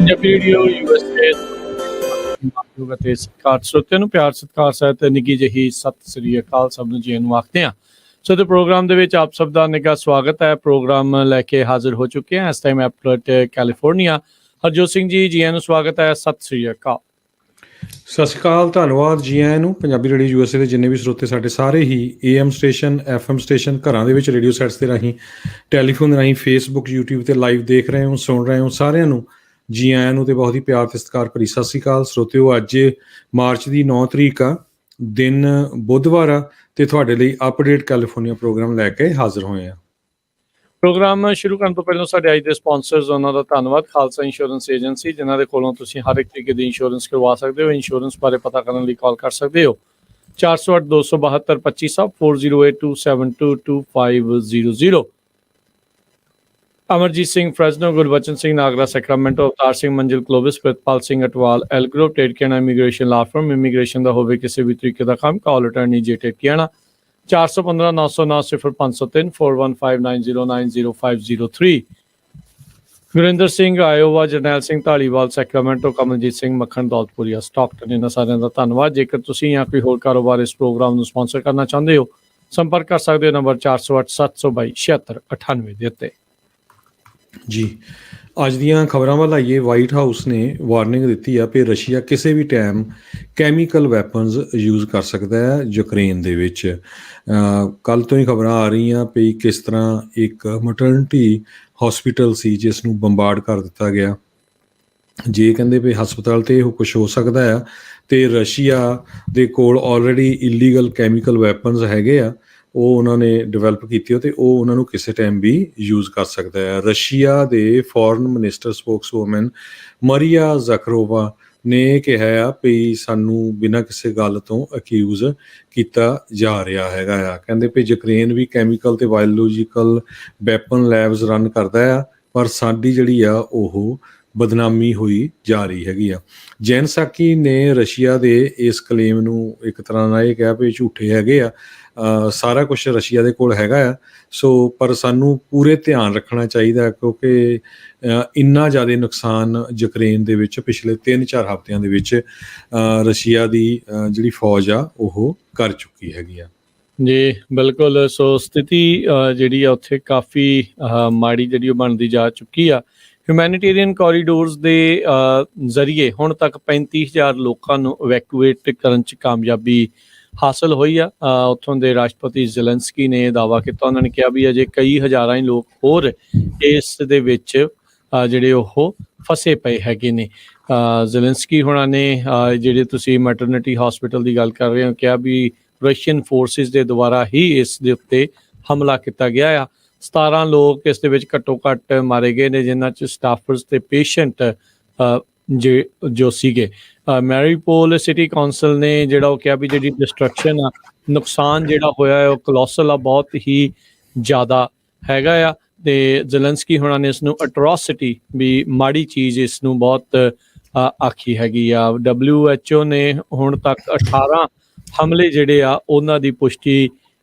Punjabi radio USA ਅਤੇ ਸਤਿਕਾਰ ਸਰੋਤਿਆਂ ਨੂੰ ਪਿਆਰ ਸਤਿਕਾਰ ਸਹਿਤ ਨਿੱਘੀ ਜਿਹੀ ਸਤਿ ਸ੍ਰੀ ਅਕਾਲ ਸਭ ਨੂੰ ਜੀ ਨੂੰ ਆਖਦੇ ਹਾਂ। ਸੋ ਦੇ ਪ੍ਰੋਗਰਾਮ ਦੇ ਵਿੱਚ ਆਪ ਸਭ ਦਾ ਨਿੱਘਾ ਸਵਾਗਤ ਹੈ। ਪ੍ਰੋਗਰਾਮ ਲੈ ਕੇ ਹਾਜ਼ਰ ਹੋ ਚੁੱਕੇ ਹਾਂ ਇਸ ਟਾਈਮ ਐਪਲਟ ਕੈਲੀਫੋਰਨੀਆ। ਹਰਜੋਤ ਸਿੰਘ ਜੀ, ਜੀ ਨੂੰ ਸਵਾਗਤ ਹੈ। ਸਤਿ ਸ੍ਰੀ ਅਕਾਲ। ਸਤਿ ਸ਼੍ਰੀ ਅਕਾਲ, ਧੰਨਵਾਦ ਜੀ ਆਇਆਂ ਨੂੰ। ਪੰਜਾਬੀ ਰੇਡੀਓ ਯੂਐਸਏ ਦੇ ਜਿੰਨੇ ਵੀ ਸਰੋਤੇ ਸਾਡੇ ਸਾਰੇ ਹੀ AM ਸਟੇਸ਼ਨ, FM ਸਟੇਸ਼ਨ, ਘਰਾਂ ਦੇ ਵਿੱਚ ਰੇਡੀਓ ਸੈਟਸ ਦੇ ਰਾਹੀਂ, ਟੈਲੀਫੋਨ ਦੇ ਰਾਹੀਂ, ਫੇਸਬੁੱਕ, ਯੂਟਿਊਬ 'ਤੇ ਲਾਈਵ ਦੇਖ ਰਹੇ ਹੋ, ਸੁਣ ਰਹੇ ਹੋ, ਸਾਰਿਆਂ ਨੂੰ ਜੀ ਆਇਆਂ ਨੂੰ ਅਤੇ ਬਹੁਤ ਹੀ ਪਿਆਰ ਅਤੇ ਸਤਿਕਾਰ ਭਰੀ ਸਤਿ ਸ਼੍ਰੀ ਅਕਾਲ ਸਰੋਤਿਓ। ਅੱਜ ਮਾਰਚ ਦੀ 9 ਤਰੀਕ ਆ, ਦਿਨ ਬੁੱਧਵਾਰ ਆ, ਅਤੇ ਤੁਹਾਡੇ ਲਈ ਅਪਡੇਟ ਕੈਲੀਫੋਰਨੀਆ ਪ੍ਰੋਗਰਾਮ ਲੈ ਕੇ ਹਾਜ਼ਰ ਹੋਏ ਹਾਂ। ਪ੍ਰੋਗਰਾਮ ਸ਼ੁਰੂ ਕਰਨ ਤੋਂ ਪਹਿਲਾਂ ਸਾਡੇ ਅੱਜ ਦੇ ਸਪਾਂਸਰਸ ਉਹਨਾਂ ਦਾ ਧੰਨਵਾਦ। ਖਾਲਸਾ ਇੰਸ਼ੋਰੈਂਸ ਏਜੰਸੀ, ਜਿਨ੍ਹਾਂ ਦੇ ਕੋਲੋਂ ਤੁਸੀਂ ਹਰ ਇੱਕ ਤਰੀਕੇ ਦੀ ਇੰਸ਼ੋਰੈਂਸ ਕਰਵਾ ਸਕਦੇ ਹੋ। ਇੰਸ਼ੋਰੈਂਸ ਬਾਰੇ ਪਤਾ ਕਰਨ ਲਈ ਕਾਲ ਕਰ ਸਕਦੇ ਹੋ 408-272-2500 4082722500। ਅਮਰਜੀਤ ਸਿੰਘ ਫਰੈਜ਼ਨੋ, ਗੁਰਬਚਨ ਸਿੰਘ ਨਾਗਰਾ ਸੈਕਰਾਮੈਂਟੋ, ਅਵਤਾਰ ਸਿੰਘ ਮੰਜ਼ਿਲ ਕਲੋਵਿਸ, ਪ੍ਰਿਤਪਾਲ ਸਿੰਘ ਅਟਵਾਲ ਐਲਗਰੋ, ਟੇਟਕੀਆਣਾ ਇਮੀਗ੍ਰੇਸ਼ਨ ਲਾ ਫਰਮ। ਇਮੀਗ੍ਰੇਸ਼ਨ ਦਾ ਹੋਵੇ ਕਿਸੇ ਵੀ ਤਰੀਕੇ ਦਾ ਕੰਮ, ਕਾਲ ਅਟਾਰਨੀ ਜੇ ਟੇਟਕੀਆਣਾ 415-909-0503 4159090503। ਗੁਰਿੰਦਰ ਸਿੰਘ ਆਇਓਵਾ, ਜਰਨੈਲ ਸਿੰਘ ਢਾਲੀਵਾਲ ਸੈਕਰਾਮੈਂਟੋ, ਕਮਲਜੀਤ ਸਿੰਘ ਮੱਖਣ ਦੌਲਤਪੁਰੀਆ ਸਟਾਕਟਨ। ਇਹਨਾਂ ਸਾਰਿਆਂ ਦਾ ਧੰਨਵਾਦ। ਜੇਕਰ ਤੁਸੀਂ ਜਾਂ ਕੋਈ ਹੋਰ ਕਾਰੋਬਾਰ ਇਸ ਪ੍ਰੋਗਰਾਮ ਨੂੰ ਸਪਾਂਸਰ ਕਰਨਾ ਚਾਹੁੰਦੇ ਹੋ, ਸੰਪਰਕ ਕਰ ਸਕਦੇ ਹੋ ਨੰਬਰ 408-722-7698 ਦੇ ਉੱਤੇ। ਜੀ, ਅੱਜ ਦੀਆਂ ਖਬਰਾਂ ਵੱਲ ਆਈਏ। ਵਾਈਟ ਹਾਊਸ ਨੇ ਵਾਰਨਿੰਗ ਦਿੱਤੀ ਆ ਕਿ ਰਸ਼ੀਆ ਕਿਸੇ ਵੀ ਟਾਈਮ ਕੈਮੀਕਲ ਵੈਪਨਸ ਯੂਜ਼ ਕਰ ਸਕਦਾ ਹੈ ਯੂਕਰੇਨ ਦੇ ਵਿੱਚ। ਕੱਲ੍ਹ ਤੋਂ ਹੀ ਖਬਰਾਂ ਆ ਰਹੀਆਂ ਵੀ ਕਿਸ ਤਰ੍ਹਾਂ ਇੱਕ ਮਟਰਨਿਟੀ ਹਸਪੀਟਲ ਸੀ ਜਿਸ ਨੂੰ ਬੰਬਾਰਡ ਕਰ ਦਿੱਤਾ ਗਿਆ। ਜੇ ਕਹਿੰਦੇ ਵੀ ਹਸਪਤਾਲ 'ਤੇ ਇਹ ਕੁਛ ਹੋ ਸਕਦਾ ਆ, ਅਤੇ ਰਸ਼ੀਆ ਦੇ ਕੋਲ ਆਲਰੇਡੀ ਇਲੀਗਲ ਕੈਮੀਕਲ ਵੈਪਨਸ ਹੈਗੇ ਆ, ਉਹ ਉਹਨਾਂ ਨੇ ਡਿਵੈਲਪ ਕੀਤੇ ਅਤੇ ਉਹ ਉਹਨਾਂ ਨੂੰ ਕਿਸੇ ਟਾਈਮ ਵੀ ਯੂਜ਼ ਕਰ ਸਕਦਾ ਹੈ। ਰਸ਼ੀਆ ਦੇ ਫੋਰਨ ਮਿਨਿਸਟਰ ਸਪੋਕਸਵੂਮਨ ਮਰੀਆ ਜ਼ਖਰੋਵਾ ਨੇ ਕਿਹਾ ਆ ਵੀ ਸਾਨੂੰ ਬਿਨਾਂ ਕਿਸੇ ਗੱਲ ਤੋਂ ਅਕਿਊਜ਼ ਕੀਤਾ ਜਾ ਰਿਹਾ ਹੈਗਾ ਆ। ਕਹਿੰਦੇ ਵੀ ਯੂਕਰੇਨ ਵੀ ਕੈਮੀਕਲ ਅਤੇ ਬਾਇਓਲੋਜੀਕਲ ਵੈਪਨ ਲੈਬਸ ਰਨ ਕਰਦਾ ਆ, ਪਰ ਸਾਡੀ ਜਿਹੜੀ ਆ ਉਹ ਬਦਨਾਮੀ ਹੋਈ ਜਾ ਰਹੀ ਹੈਗੀ ਆ। ਜੈਨਸਾਕੀ ਨੇ ਰਸ਼ੀਆ ਦੇ ਇਸ ਕਲੇਮ ਨੂੰ ਇੱਕ ਤਰ੍ਹਾਂ ਨਾਲ ਇਹ ਕਿਹਾ ਵੀ ਝੂਠੇ ਹੈਗੇ ਆ। ਸਾਰਾ ਕੁਛ ਰਸ਼ੀਆ ਦੇ ਕੋਲ ਹੈਗਾ ਆ, ਸੋ ਪਰ ਸਾਨੂੰ ਪੂਰੇ ਧਿਆਨ ਰੱਖਣਾ ਚਾਹੀਦਾ ਕਿਉਂਕਿ ਇੰਨਾ ਜ਼ਿਆਦਾ ਨੁਕਸਾਨ ਯੂਕਰੇਨ ਦੇ ਵਿੱਚ ਪਿਛਲੇ 3-4 ਹਫ਼ਤਿਆਂ ਦੇ ਵਿੱਚ ਰਸ਼ੀਆ ਦੀ ਜਿਹੜੀ ਫੌਜ ਆ ਉਹ ਕਰ ਚੁੱਕੀ ਹੈਗੀ ਆ। ਜੀ ਬਿਲਕੁਲ। ਸੋ ਸਥਿਤੀ ਜਿਹੜੀ ਆ ਉੱਥੇ ਕਾਫੀ ਮਾੜੀ ਜਿਹੜੀ ਉਹ ਬਣਦੀ ਜਾ ਚੁੱਕੀ ਆ। ਹਿਊਮੈਨੀਟੇਰੀਅਨ ਕੋਰੀਡੋਰਸ ਦੇ ਜ਼ਰੀਏ ਹੁਣ ਤੱਕ 35,000 ਲੋਕਾਂ ਨੂੰ ਇਵੈਕੂਏਟ ਕਰਨ 'ਚ ਕਾਮਯਾਬੀ ਹਾਸਲ ਹੋਈ ਆ। ਉੱਥੋਂ ਦੇ ਰਾਸ਼ਟਰਪਤੀ ਜ਼ੈਲੈਂਸਕੀ ਨੇ ਦਾਅਵਾ ਕੀਤਾ। ਉਹਨਾਂ ਨੇ ਕਿਹਾ ਵੀ ਅਜੇ ਕਈ ਹਜ਼ਾਰਾਂ ਹੀ ਲੋਕ ਹੋਰ ਇਸ ਦੇ ਵਿੱਚ ਜਿਹੜੇ ਉਹ ਫਸੇ ਪਏ ਹੈਗੇ ਨੇ। ਜ਼ੈਲੈਂਸਕੀ ਹੋਣਾ ਨੇ ਜਿਹੜੇ ਤੁਸੀਂ ਮੈਟਰਨਿਟੀ ਹਸਪੀਟਲ ਦੀ ਗੱਲ ਕਰ ਰਹੇ ਹੋ, ਕਿਹਾ ਵੀ ਰਸ਼ੀਅਨ ਫੋਰਸਿਸ ਦੇ ਦੁਆਰਾ ਹੀ ਇਸ ਦੇ ਉੱਤੇ ਹਮਲਾ ਕੀਤਾ ਗਿਆ ਆ। 17 ਲੋਕ ਇਸ ਦੇ ਵਿੱਚ ਘੱਟੋ ਘੱਟ ਮਾਰੇ ਗਏ ਨੇ, ਜਿਨ੍ਹਾਂ 'ਚ ਸਟਾਫਰਸ ਅਤੇ ਪੇਸ਼ੈਂਟ ਜੋ ਸੀਗੇ। ਮੈਰੀਪੋਲ ਸਿਟੀ ਕੌਂਸਲ ਨੇ ਜਿਹੜਾ ਉਹ ਕਿਹਾ ਵੀ ਜਿਹੜੀ ਡਿਸਟਰਕਸ਼ਨ ਆ, ਨੁਕਸਾਨ ਜਿਹੜਾ ਹੋਇਆ ਹੈ ਉਹ ਕਲੋਸਲ ਆ, ਬਹੁਤ ਹੀ ਜ਼ਿਆਦਾ ਹੈਗਾ ਆ। ਅਤੇ ਜ਼ੈਲੈਂਸਕੀ ਹੋਣਾ ਨੇ ਇਸ ਨੂੰ ਅਟਰੋਸਿਟੀ ਵੀ ਮਾੜੀ ਚੀਜ਼ ਇਸ ਨੂੰ ਬਹੁਤ ਆਖੀ ਹੈਗੀ ਆ। WHO ਨੇ ਹੁਣ ਤੱਕ 18 ਹਮਲੇ ਜਿਹੜੇ ਆ ਉਹਨਾਂ ਦੀ ਪੁਸ਼ਟੀ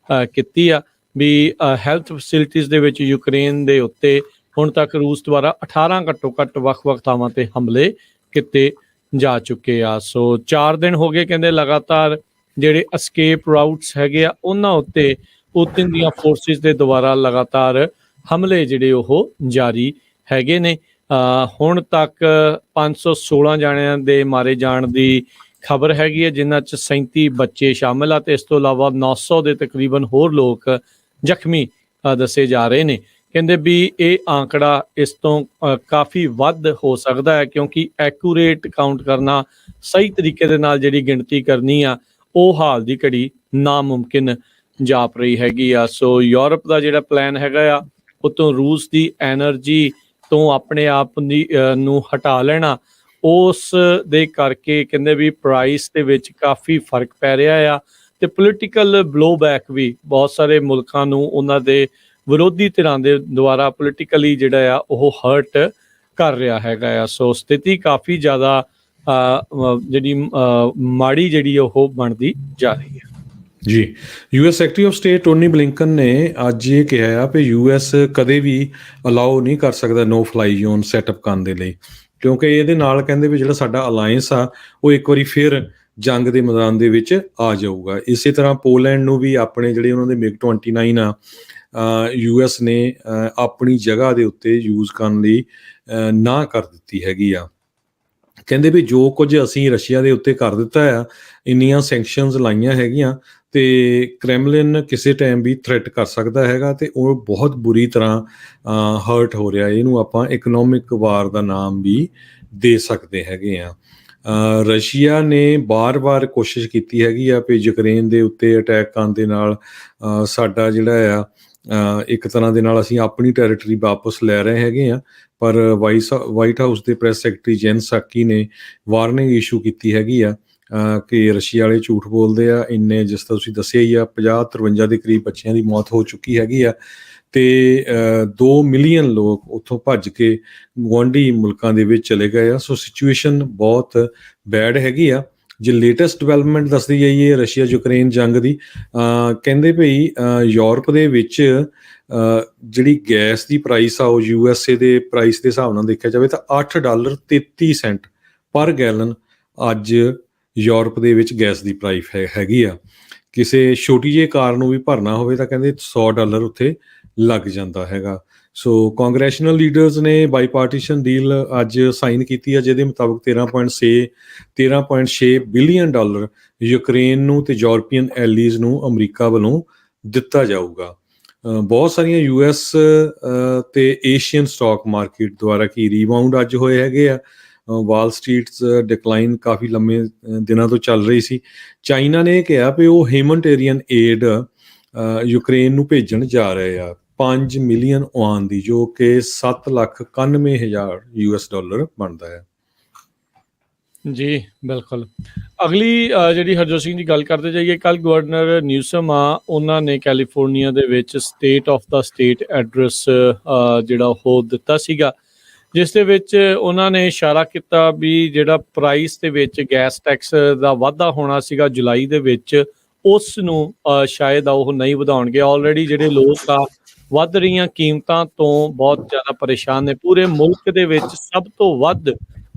ਕੀਤੀ ਆ ਵੀ ਹੈਲਥ ਫੈਸਿਲਿਟੀਜ਼ ਦੇ ਵਿੱਚ ਯੂਕਰੇਨ ਦੇ ਉੱਤੇ ਹੁਣ ਤੱਕ ਰੂਸ ਦੁਆਰਾ 18 ਘੱਟੋ ਘੱਟ ਵੱਖ-ਵੱਖ ਥਾਵਾਂ 'ਤੇ ਹਮਲੇ ਕੀਤੇ ਜਾ ਚੁੱਕੇ ਆ। ਸੋ 4 ਦਿਨ ਹੋ ਗਏ ਕਹਿੰਦੇ ਲਗਾਤਾਰ ਜਿਹੜੇ ਅਸਕੇਪ ਰਾਊਟਸ ਹੈਗੇ ਆ ਉਹਨਾਂ ਉੱਤੇ ਪੁਤਿਨ ਦੀਆਂ ਫੋਰਸਿਸ ਦੇ ਦੁਆਰਾ ਲਗਾਤਾਰ ਹਮਲੇ ਜਿਹੜੇ ਉਹ ਜਾਰੀ ਹੈਗੇ ਨੇ। ਹੁਣ ਤੱਕ 516 ਜਾਣਿਆਂ ਦੇ ਮਾਰੇ ਜਾਣ ਦੀ ਖਬਰ ਹੈਗੀ ਹੈ, ਜਿਨ੍ਹਾਂ 'ਚ 37 ਬੱਚੇ ਸ਼ਾਮਿਲ ਆ, ਅਤੇ ਇਸ ਤੋਂ ਇਲਾਵਾ 900 ਦੇ ਤਕਰੀਬਨ ਹੋਰ ਲੋਕ ਜ਼ਖਮੀ ਦੱਸੇ ਜਾ ਰਹੇ ਨੇ। ਕਹਿੰਦੇ ਵੀ ਇਹ ਆંકੜਾ ਇਸ ਤੋਂ ਕਾਫੀ ਵੱਧ ਹੋ ਸਕਦਾ ਹੈ, ਕਿਉਂਕਿ ਐਕੂਰੇਟ ਕਾਊਂਟ ਕਰਨਾ, ਸਹੀ ਤਰੀਕੇ ਦੇ ਨਾਲ ਜਿਹੜੀ ਗਿਣਤੀ ਕਰਨੀ ਆ, ਉਹ ਹਾਲ ਦੀ ਘੜੀ ਨਾਮੁਮਕਿਨ ਜਾਪ ਰਹੀ ਹੈਗੀ ਆ। ਸੋ ਯੂਰਪ ਦਾ ਜਿਹੜਾ ਪਲਾਨ ਹੈਗਾ ਆ, ਉਤੋਂ ਰੂਸ ਦੀ ਐਨਰਜੀ ਤੋਂ ਆਪਣੇ ਆਪ ਨੂੰ ਹਟਾ ਲੈਣਾ, ਉਸ ਦੇ ਕਰਕੇ ਕਹਿੰਦੇ ਵੀ ਪ੍ਰਾਈਸ ਦੇ ਵਿੱਚ ਕਾਫੀ ਫਰਕ ਪੈ ਰਿਹਾ ਆ। ਅਤੇ ਪੋਲੀਟੀਕਲ ਬਲੋਬੈਕ ਵੀ ਬਹੁਤ ਸਾਰੇ ਮੁਲਕਾਂ ਨੂੰ ਉਹਨਾਂ ਦੇ ਵਿਰੋਧੀ ਧਿਰਾਂ ਦੇ ਦੁਆਰਾ ਪੋਲੀਟੀਕਲੀ ਜਿਹੜਾ ਆ ਉਹ ਹਰਟ ਕਰ ਰਿਹਾ ਹੈਗਾ ਆ। ਸੋ ਸਥਿਤੀ ਕਾਫੀ ਜ਼ਿਆਦਾ ਜਿਹੜੀ ਮਾੜੀ ਜਿਹੜੀ ਉਹ ਬਣਦੀ ਜਾ ਰਹੀ ਹੈ। ਜੀ, US secretary of state Tony Blinken ਨੇ ਅੱਜ ਇਹ ਕਿਹਾ ਆ ਵੀ US ਕਦੇ ਵੀ ਅਲਾਓ ਨਹੀਂ ਕਰ ਸਕਦਾ ਨੋ ਫਲਾਈ ਜ਼ੋਨ ਸੈਟਅਪ ਕਰਨ ਦੇ ਲਈ, ਕਿਉਂਕਿ ਇਹਦੇ ਨਾਲ ਕਹਿੰਦੇ ਵੀ ਜਿਹੜਾ ਸਾਡਾ ਅਲਾਇੰਸ ਆ ਉਹ ਇੱਕ ਵਾਰੀ ਫਿਰ ਜੰਗ ਦੇ ਮੈਦਾਨ ਦੇ ਵਿੱਚ ਆ ਜਾਊਗਾ। ਇਸੇ ਤਰ੍ਹਾਂ ਪੋਲੈਂਡ ਨੂੰ ਵੀ ਆਪਣੇ ਜਿਹੜੇ ਉਹਨਾਂ ਦੇ ਮਿਗ 29 ਆ US ਨੇ ਆਪਣੀ ਜਗ੍ਹਾ ਦੇ ਉੱਤੇ ਯੂਜ਼ ਕਰਨ ਲਈ ਨਾ ਕਰ ਦਿੱਤੀ ਹੈਗੀ ਆ। ਕਹਿੰਦੇ ਵੀ ਜੋ ਕੁਝ ਅਸੀਂ ਰਸ਼ੀਆ ਦੇ ਉੱਤੇ ਕਰ ਦਿੱਤਾ ਆ, ਇੰਨੀਆਂ ਸੈਂਕਸ਼ਨਸ ਲਾਈਆਂ ਹੈਗੀਆਂ, ਤੇ ਕ੍ਰੈਮਲਿਨ ਕਿਸੇ ਟਾਈਮ ਵੀ ਥ੍ਰੈਟ ਕਰ ਸਕਦਾ ਹੈਗਾ, ਤੇ ਉਹ ਬਹੁਤ ਬੁਰੀ ਤਰ੍ਹਾਂ ਹਰਟ ਹੋ ਰਿਹਾ। ਇਹਨੂੰ ਆਪਾਂ ਇਕਨੋਮਿਕ ਵਾਰ ਦਾ ਨਾਮ ਵੀ ਦੇ ਸਕਦੇ ਹੈਗੇ ਆ। ਰਸ਼ੀਆ ਨੇ ਬਾਰ-ਬਾਰ ਕੋਸ਼ਿਸ਼ ਕੀਤੀ ਹੈਗੀ ਆ ਵੀ ਯੂਕਰੇਨ ਦੇ ਉੱਤੇ ਅਟੈਕ ਕਰਨ ਦੇ ਨਾਲ ਸਾਡਾ ਜਿਹੜਾ ਆ ਇੱਕ ਤਰ੍ਹਾਂ ਦੇ ਨਾਲ ਅਸੀਂ ਆਪਣੀ ਟੈਰੀਟਰੀ ਵਾਪਸ ਲੈ ਰਹੇ ਹੈਗੇ ਆ, ਪਰ ਵਾਈਟ ਹਾਊਸ ਦੇ ਪ੍ਰੈਸ ਸੈਕਟਰੀ ਜੈਨ ਸਾਕੀ ਨੇ ਵਾਰਨਿੰਗ ਇਸ਼ੂ ਕੀਤੀ ਹੈਗੀ ਆ ਕਿ ਰਸ਼ੀਆ ਵਾਲੇ ਝੂਠ ਬੋਲਦੇ ਆ। ਇੰਨੇ ਜਿਸ ਤਰ੍ਹਾਂ ਤੁਸੀਂ ਦੱਸਿਆ ਹੀ ਆ 50-53 ਦੇ ਕਰੀਬ ਬੱਚਿਆਂ ਦੀ ਮੌਤ ਹੋ ਚੁੱਕੀ ਹੈਗੀ ਆ, ਤੇ 2 ਮਿਲੀਅਨ ਲੋਕ ਉੱਥੋਂ ਭੱਜ ਕੇ ਗੁਆਂਢੀ ਮੁਲਕਾਂ ਦੇ ਵਿੱਚ ਚਲੇ ਗਏ ਆ। ਸੋ ਸਿਚੁਏਸ਼ਨ ਬਹੁਤ ਬੈਡ ਹੈਗੀ ਆ। ਜੇ ਲੇਟੈਸਟ ਡਿਵੈਲਪਮੈਂਟ ਦੱਸਦੀ ਜਾਈਏ ਰਸ਼ੀਆ ਯੂਕਰੇਨ ਜੰਗ ਦੀ, ਕਹਿੰਦੇ ਭਈ ਯੂਰਪ ਦੇ ਵਿੱਚ ਜਿਹੜੀ ਗੈਸ ਦੀ ਪ੍ਰਾਈਸ ਆ ਉਹ USA ਦੇ ਪ੍ਰਾਈਸ ਦੇ ਹਿਸਾਬ ਨਾਲ ਦੇਖਿਆ ਜਾਵੇ ਤਾਂ $8.33 ਪਰ ਗੈਲਨ ਅੱਜ ਯੂਰਪ ਦੇ ਵਿੱਚ ਗੈਸ ਦੀ ਪ੍ਰਾਈਸ ਹੈਗੀ ਆ। ਕਿਸੇ ਛੋਟੀ ਜਿਹੀ ਕਾਰ ਨੂੰ ਵੀ ਭਰਨਾ ਹੋਵੇ ਤਾਂ ਕਹਿੰਦੇ $100 ਉੱਥੇ ਲੱਗ ਜਾਂਦਾ ਹੈਗਾ। ਸੋ ਕਾਂਗਰੈਸ਼ਨਲ ਲੀਡਰਸ ਨੇ ਬਾਈਪਾਰਟੀਸ਼ਨ ਡੀਲ ਅੱਜ ਸਾਈਨ ਕੀਤੀ ਆ, ਜਿਹਦੇ ਮੁਤਾਬਕ $13.6 ਬਿਲੀਅਨ ਯੂਕਰੇਨ ਨੂੰ ਤੇ ਯੂਰਪੀਅਨ ਐਲੀਜ਼ ਨੂੰ ਅਮਰੀਕਾ ਵੱਲੋਂ ਦਿੱਤਾ ਜਾਊਗਾ। ਬਹੁਤ ਸਾਰੀਆਂ US ਤੇ ਏਸ਼ੀਅਨ ਸਟਾਕ ਮਾਰਕੀਟ ਦੁਆਰਾ ਕੀ ਰੀਬਾਊਂਡ ਅੱਜ ਹੋਏ ਹੈਗੇ ਆ। ਵਾਲ ਸਟਰੀਟਸ ਡਿਕਲਾਈਨ ਕਾਫੀ ਲੰਮੇ ਦਿਨਾਂ ਤੋਂ ਚੱਲ ਰਹੀ ਸੀ। ਚਾਈਨਾ ਨੇ ਕਿਹਾ ਵੀ ਉਹ ਹਿਊਮਨਟੇਰੀਅਨ ਏਡ ਯੂਕਰੇਨ ਨੂੰ ਭੇਜਣ ਜਾ ਰਹੇ ਆ 5 ਮਿਲੀਅਨ ਓਆਨ ਦੀ, ਜੋ ਕਿ $7,91,000 ਬਣਦਾ ਹੈ। ਜੀ ਬਿਲਕੁਲ। ਅਗਲੀ ਜਿਹੜੀ ਹਰਜੋਤ ਸਿੰਘ ਜੀ ਗੱਲ ਕਰਦੇ ਜਾਈਏ, ਕੱਲ ਗਵਰਨਰ ਨਿਊਸਮ ਆ ਉਹਨਾਂ ਨੇ ਕੈਲੀਫੋਰਨੀਆ ਦੇ ਵਿੱਚ state of the state address ਜਿਹੜਾ ਉਹ ਦਿੱਤਾ ਸੀਗਾ, ਜਿਸ ਦੇ ਵਿੱਚ ਉਹਨਾਂ ਨੇ ਇਸ਼ਾਰਾ ਕੀਤਾ ਵੀ ਜਿਹੜਾ ਪ੍ਰਾਈਸ ਦੇ ਵਿੱਚ ਗੈਸ ਟੈਕਸ ਦਾ ਵਾਧਾ ਹੋਣਾ ਸੀਗਾ ਜੁਲਾਈ ਦੇ ਵਿੱਚ, ਉਸ ਨੂੰ ਸ਼ਾਇਦ ਉਹ ਨਹੀਂ ਵਧਾਉਣਗੇ। ਆਲਰੇਡੀ ਜਿਹੜੇ ਲੋਕ ਆ ਵੱਧ ਰਹੀਆਂ ਕੀਮਤਾਂ ਤੋਂ ਬਹੁਤ ਜ਼ਿਆਦਾ ਪਰੇਸ਼ਾਨ ਨੇ। ਪੂਰੇ ਮੁਲਕ ਦੇ ਵਿੱਚ ਸਭ ਤੋਂ ਵੱਧ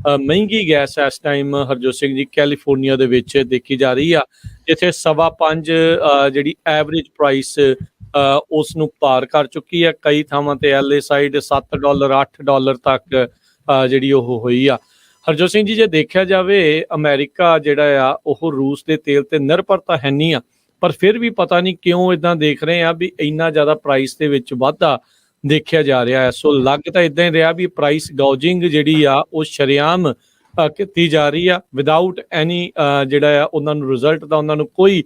ਮਹਿੰਗੀ ਗੈਸ ਇਸ ਟਾਈਮ ਹਰਜੋਤ ਸਿੰਘ ਜੀ ਕੈਲੀਫੋਰਨੀਆ ਦੇ ਵਿੱਚ ਦੇਖੀ ਜਾ ਰਹੀ ਆ, ਜਿੱਥੇ 5.25 ਜਿਹੜੀ ਐਵਰੇਜ ਪ੍ਰਾਈਸ ਉਸ ਨੂੰ ਪਾਰ ਕਰ ਚੁੱਕੀ ਆ। ਕਈ ਥਾਵਾਂ ਤੇ LA ਸਾਈਡ $7 $8 ਤੱਕ ਜਿਹੜੀ ਉਹ ਹੋਈ ਆ। ਹਰਜੋਤ ਸਿੰਘ ਜੀ ਜੇ ਦੇਖਿਆ ਜਾਵੇ ਅਮਰੀਕਾ ਜਿਹੜਾ ਆ ਉਹ ਰੂਸ ਦੇ ਤੇਲ ਤੇ ਨਿਰਭਰ ਤਾਂ ਹੈ ਨਹੀਂ ਆ, ਪਰ ਫਿਰ ਵੀ ਪਤਾ ਨਹੀਂ ਕਿਉਂ ਇਦਾਂ ਦੇਖ ਰਹੇ ਆ ਵੀ ਇੰਨਾ ਜ਼ਿਆਦਾ ਪ੍ਰਾਈਸ ਦੇ ਵਿੱਚ ਵਾਧਾ ਦੇਖਿਆ ਜਾ ਰਿਹਾ ਹੈ। ਸੋ ਲੱਗ ਤਾਂ ਇਦਾਂ ਹੀ ਰਿਹਾ ਵੀ ਪ੍ਰਾਈਸ ਗੌਜਿੰਗ ਜਿਹੜੀ ਆ ਉਹ ਸ਼ਰੇਆਮ ਕੀਤੀ ਜਾ ਰਹੀ ਆ ਵਿਦਆਊਟ ਐਨੀ ਜਿਹੜਾ ਆ ਉਹਨਾਂ ਨੂੰ ਰਿਜ਼ਲਟ ਦਾ ਉਹਨਾਂ ਨੂੰ ਕੋਈ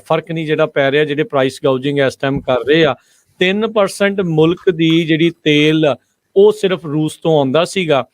ਫਰਕ ਨਹੀਂ ਜਿਹੜਾ ਪੈ ਰਿਹਾ ਜਿਹੜੇ ਪ੍ਰਾਈਸ ਗੌਜਿੰਗ ਇਸ ਟਾਈਮ ਕਰ ਰਹੇ ਆ। 3% ਮੁਲਕ ਦੀ ਜਿਹੜੀ ਤੇਲ ਉਹ ਸਿਰਫ ਰੂਸ ਤੋਂ ਆਉਂਦਾ ਸੀਗਾ।